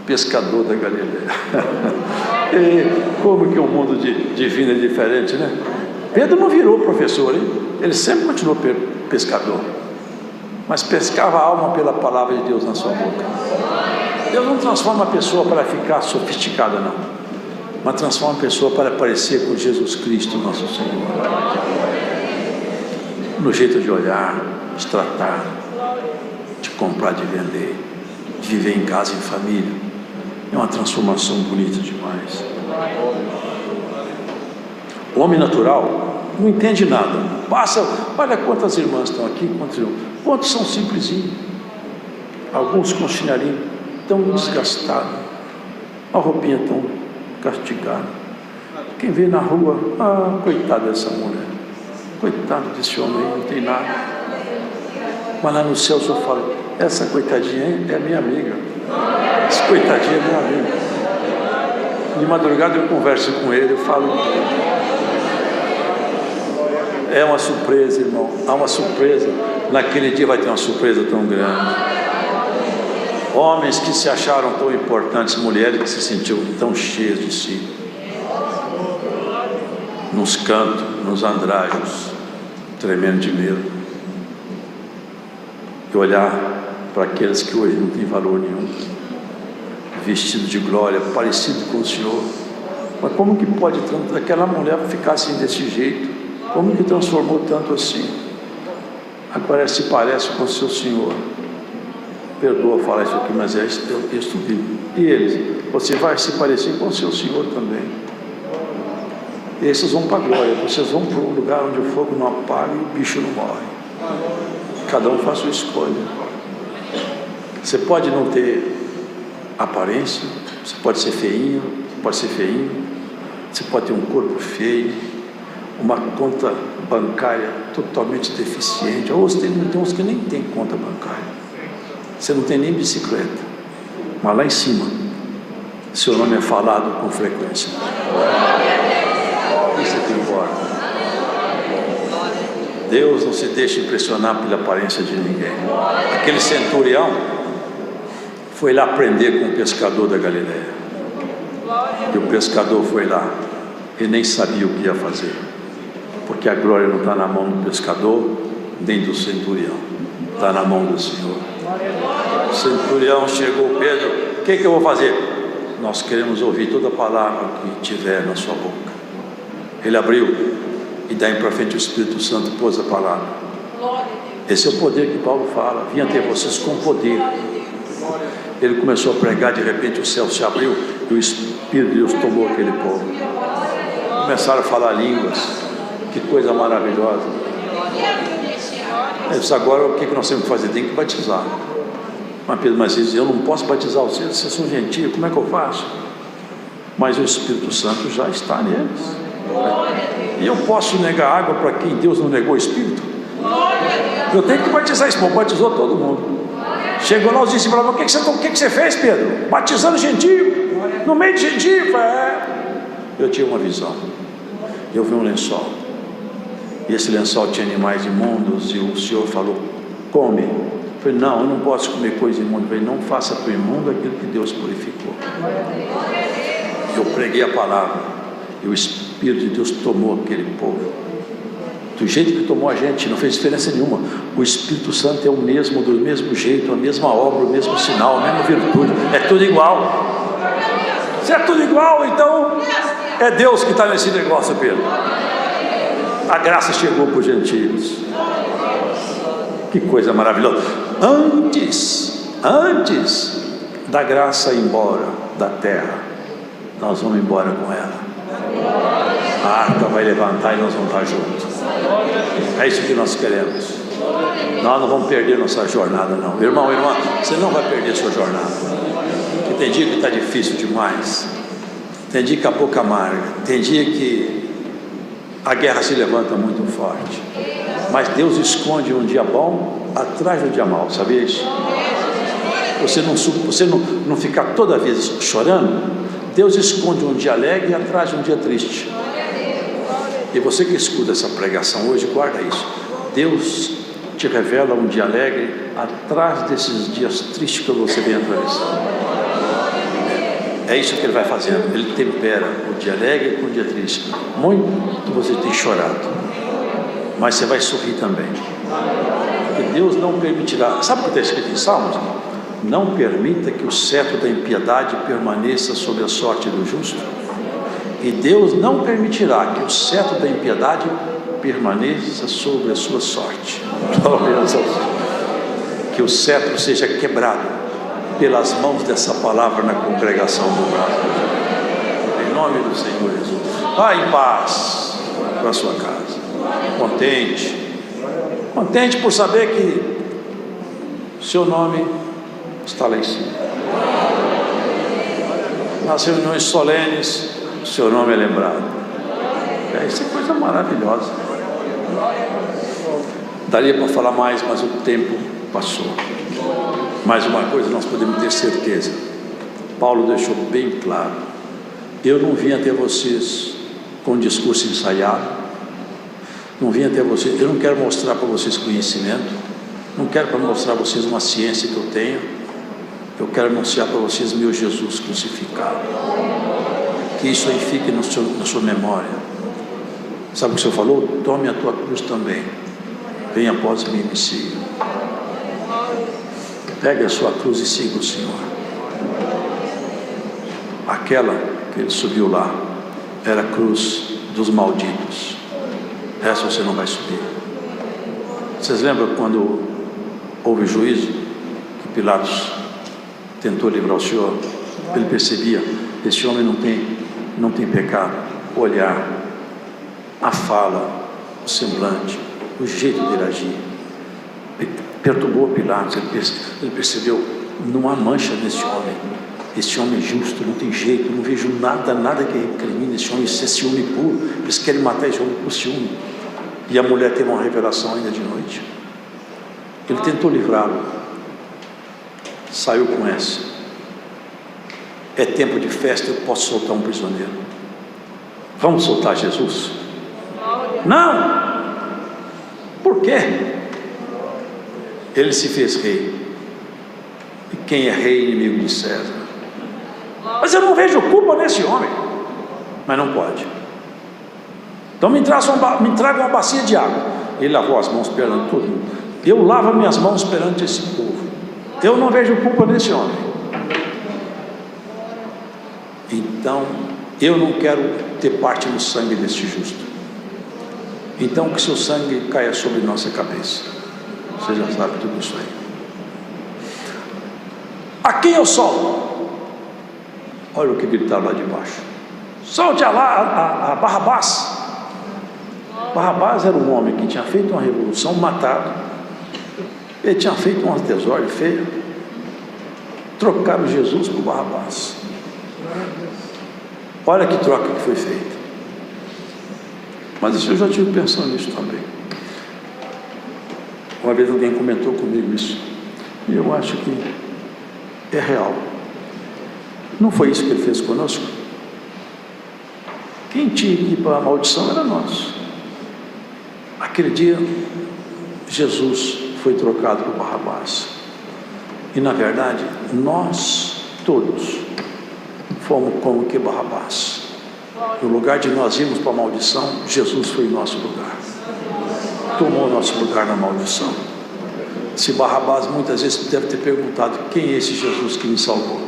Pescador da Galileia. E como que o mundo divino é diferente, né? Pedro não virou professor, hein? Ele sempre continuou pescador, mas pescava a alma pela palavra de Deus na sua boca. Deus não transforma a pessoa para ficar sofisticada, não, mas transforma a pessoa para parecer com Jesus Cristo, nosso Senhor, no jeito de olhar, de tratar, de comprar, de vender, de viver em casa, em família. É uma transformação bonita demais. O homem natural não entende nada. Olha quantas irmãs estão aqui, quantos são simplesinhos. Alguns com chinelinho tão desgastado, a roupinha tão castigada. Quem vê na rua: coitada dessa mulher, coitado desse homem aí, não tem nada. Mas lá no céu eu falo: essa coitadinha é minha amiga. Essa coitadinha é minha amiga. De madrugada eu converso com ele, eu falo com ele. É uma surpresa, irmão. Há uma surpresa. Naquele dia vai ter uma surpresa tão grande. Homens que se acharam tão importantes, mulheres que se sentiam tão cheias de si, nos cantos, nos andrajos, tremendo de medo, e olhar para aqueles que hoje não têm valor nenhum, vestido de glória, parecido com o Senhor. Mas como que pode tanto aquela mulher ficar assim desse jeito? Como que transformou tanto assim? Agora se parece com o seu Senhor. Perdoa falar isso aqui, mas é o texto bíblico. E eles, você vai se parecer com o seu Senhor também. Esses vão para a glória, vocês vão para um lugar onde o fogo não apaga e o bicho não morre. Cada um faz sua escolha. Você pode não ter aparência, você pode ser feinho, você pode ser feinho, você pode ter um corpo feio, uma conta bancária totalmente deficiente. Ou tem uns que nem tem conta bancária. Você não tem nem bicicleta, mas lá em cima seu nome é falado com frequência. Isso é que importa. Deus não se deixa impressionar pela aparência de ninguém. Aquele centurião foi lá aprender com o pescador da Galileia, e o pescador foi lá e nem sabia o que ia fazer, porque a glória não está na mão do pescador nem do centurião, está na mão do Senhor. O centurião chegou, Pedro, o que eu vou fazer? Nós queremos ouvir toda a palavra que tiver na sua boca. Ele abriu, e daí para frente o Espírito Santo pôs a palavra. Esse é o poder que Paulo fala, vinha ter vocês com poder. Ele começou a pregar, de repente o céu se abriu, e o Espírito de Deus tomou aquele povo. Começaram a falar línguas, que coisa maravilhosa. Ele disse, agora o que nós temos que fazer? Tem que batizar. Mas Pedro, mas ele diz, eu não posso batizar vocês são gentios, como é que eu faço? Mas o Espírito Santo já está neles. E eu posso negar água para quem Deus não negou o Espírito? Eu tenho que batizar esse povo. Batizou todo mundo. Chegou lá os discípulos, o que você fez, Pedro? Batizando gentio, no meio de gentio. Eu tinha uma visão, eu vi um lençol, e esse lençol tinha animais imundos, e o Senhor falou, come. Eu falei, não, eu não posso comer coisa imunda. Eu falei, não faça para o imundo aquilo que Deus purificou. Eu preguei a palavra, e o Espírito de Deus tomou aquele povo, do jeito que tomou a gente, não fez diferença nenhuma. O Espírito Santo é o mesmo, do mesmo jeito, a mesma obra, o mesmo sinal, a mesma virtude, é tudo igual. Se é tudo igual, então é Deus que está nesse negócio, Pedro. A graça chegou para os gentios. Que coisa maravilhosa. Antes da graça ir embora da terra, nós vamos embora com ela. A arca vai levantar e nós vamos estar juntos. É isso que nós queremos. Nós não vamos perder nossa jornada, não. Irmão, irmã, você não vai perder sua jornada. Porque tem dia que está difícil demais, tem dia que a boca amarga, tem dia que a guerra se levanta muito forte, mas Deus esconde um dia bom atrás do dia mau, sabia isso? Você não ficar toda vez chorando. Deus esconde um dia alegre atrás de um dia triste. E você que escuta essa pregação hoje, guarda isso. Deus te revela um dia alegre atrás desses dias tristes que você vem atravessando. É isso que Ele vai fazendo. Ele tempera o dia alegre com o dia triste. Muito você tem chorado, mas você vai sorrir também, porque Deus não permitirá. Sabe o que está escrito em Salmos? Não permita que o cetro da impiedade permaneça sobre a sorte do justo. E Deus não permitirá que o cetro da impiedade permaneça sobre a sua sorte. Que o cetro seja quebrado pelas mãos dessa palavra na congregação do Brasil. Em nome do Senhor Jesus. Vá em paz para a sua casa. Contente por saber que seu nome está lá em cima. Nas reuniões solenes, o seu nome é lembrado. Isso é coisa maravilhosa. Daria para falar mais, mas o tempo passou. Mais uma coisa nós podemos ter certeza. Paulo deixou bem claro: eu não vim até vocês com um discurso ensaiado, não vim até vocês, eu não quero mostrar para vocês conhecimento, não quero mostrar a vocês uma ciência que eu tenho. Eu quero anunciar para vocês meu Jesus crucificado. Que isso aí fique na sua memória. Sabe o que o Senhor falou? Tome a tua cruz também. Venha após mim e me siga. Pegue a sua cruz e siga o Senhor. Aquela que ele subiu lá era a cruz dos malditos. Essa você não vai subir. Vocês lembram quando houve juízo, que Pilatos tentou livrar o Senhor? Ele percebia, esse homem não tem pecado. O olhar, a fala, o semblante, o jeito de agir perturbou Pilatos. Ele percebeu, não há mancha nesse homem. Esse homem é justo, não tem jeito, não vejo nada que recrimine esse homem. Isso é ciúme puro. Eles querem matar esse homem por ciúme. E a mulher teve uma revelação ainda de noite. Ele tentou livrá-lo, saiu com essa. É tempo de festa, eu posso soltar um prisioneiro. Vamos soltar Jesus? Não! Por quê? Ele se fez rei. E quem é rei, inimigo de César. Mas eu não vejo culpa nesse homem. Mas não pode. Então me traga uma bacia de água. Ele lavou as mãos perante todo mundo. Eu lavo minhas mãos perante esse povo. Eu não vejo culpa nesse homem. Então, eu não quero ter parte no sangue deste justo. Então, que seu sangue caia sobre nossa cabeça. Você já sabe tudo isso aí. A quem eu solto? Olha o que gritaram lá de baixo. Solte a Barrabás. Barrabás era um homem que tinha feito uma revolução, matado. Ele tinha feito uma desordem feia. Trocaram Jesus por Barrabás. Olha que troca que foi feita. Mas eu já estive pensando nisso também. Uma vez alguém comentou comigo isso. E eu acho que é real. Não foi isso que ele fez conosco? Quem tinha que ir para a maldição era nós. Aquele dia, Jesus foi trocado por Barrabás. E na verdade, nós todos fomos como que Barrabás. No lugar de nós irmos para a maldição, Jesus foi em nosso lugar. Tomou nosso lugar na maldição. Se Barrabás muitas vezes deve ter perguntado: quem é esse Jesus que me salvou?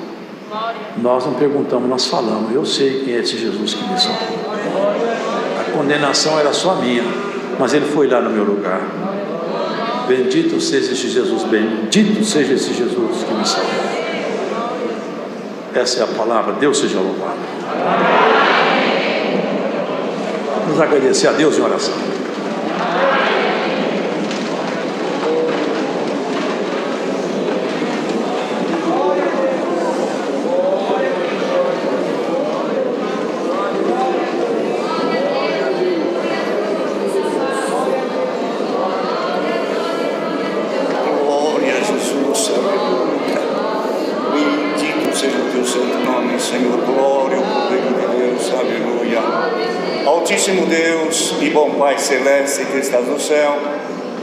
Nós não perguntamos, nós falamos: eu sei quem é esse Jesus que me salvou. A condenação era só minha, mas ele foi lá no meu lugar. Bendito seja esse Jesus, bendito seja esse Jesus que me salvou. Essa é a palavra. Deus seja louvado. Vamos agradecer a Deus em oração. Deus e bom Pai Celeste que estás no céu,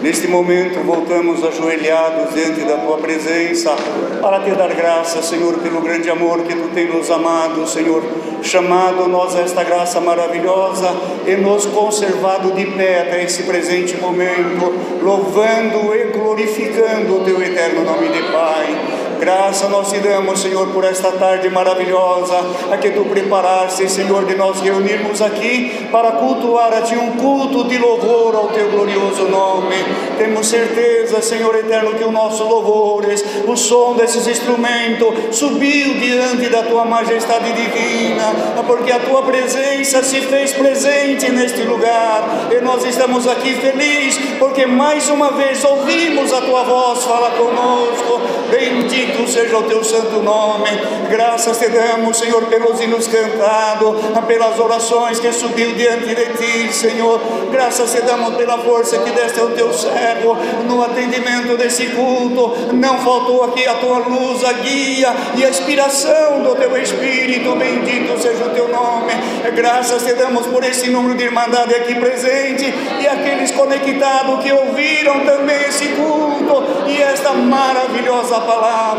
neste momento voltamos ajoelhados diante da Tua presença para Te dar graça, Senhor, pelo grande amor que Tu tens nos amado, Senhor, chamado nós a esta graça maravilhosa e nos conservado de pé até esse presente momento, louvando e glorificando o Teu eterno nome de Pai. Graça nós te damos, Senhor, por esta tarde maravilhosa, a que Tu preparaste, Senhor, de nós reunirmos aqui para cultuar a Ti, um culto de louvor ao Teu glorioso nome. Temos certeza, Senhor eterno, que os nossos louvores, o som desses instrumentos, subiu diante da Tua majestade divina, porque a Tua presença se fez presente neste lugar, e nós estamos aqui felizes, porque mais uma vez ouvimos a Tua voz falar conosco. Bendito seja o Teu santo nome. Graças Te damos, Senhor, pelos hinos cantados, pelas orações que subiu diante de Ti, Senhor. Graças Te damos pela força que deste ao Teu servo no atendimento desse culto. Não faltou aqui a Tua luz, a guia e a inspiração do Teu Espírito. Bendito seja o Teu nome. Graças Te damos por esse número de irmandade aqui presente e aqueles conectados que ouviram também esse culto e esta maravilhosa palavra.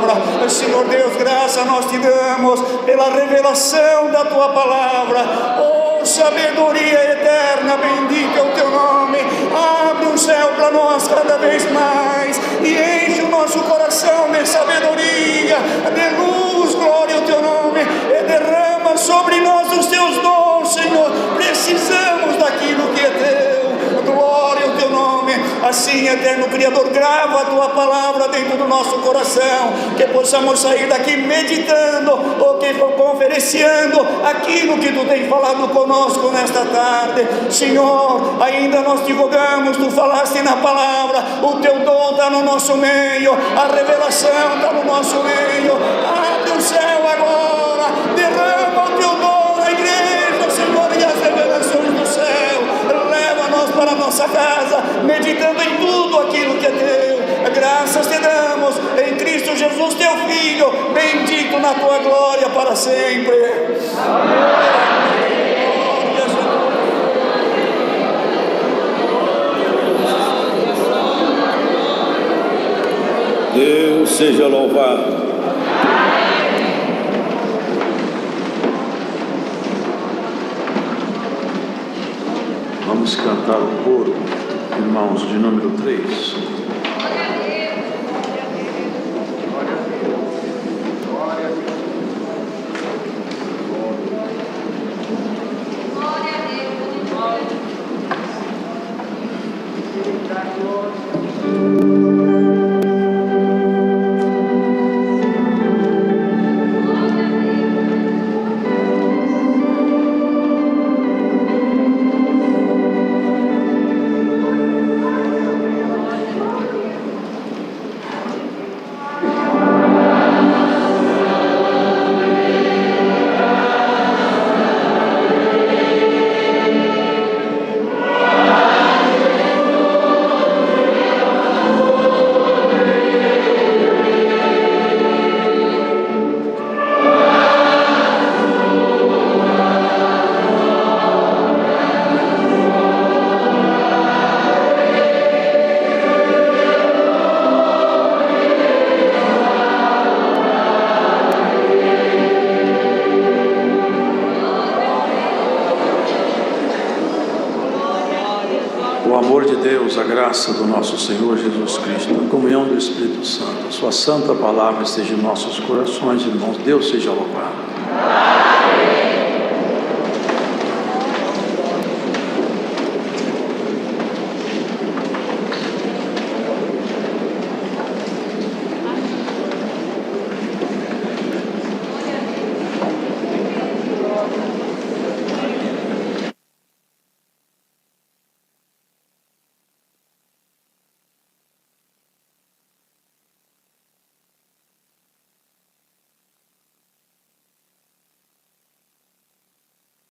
Senhor Deus, graça nós Te damos pela revelação da Tua palavra. Oh, sabedoria eterna, bendito é o Teu nome. Abre o céu para nós cada vez mais e enche o nosso coração de sabedoria, de luz, glória ao Teu nome, e derrama sobre nós os Teus dons, Senhor. Precisamos daquilo que é Teu. Glória ao Teu nome. Assim, eterno Criador, grava a tua palavra dentro do nosso coração, que possamos sair daqui meditando, ou que conferenciando aquilo que tu tem falado conosco nesta tarde. Senhor, ainda nós te rogamos, tu falaste na palavra, o teu dom está no nosso meio, a revelação está no nosso meio. Abre o céu agora, derrama o teu dom na igreja, Senhor, e as revelações do céu. Leva-nos para a nossa casa, meditando em tudo aquilo que é teu. Graças te damos em Cristo Jesus, teu Filho, bendito na tua glória para sempre. Deus seja louvado. Vamos cantar o coro, irmãos, de número 3. O amor de Deus, a graça do nosso Senhor Jesus Cristo, a comunhão do Espírito Santo, a sua santa palavra esteja em nossos corações, irmãos. Deus seja louvado.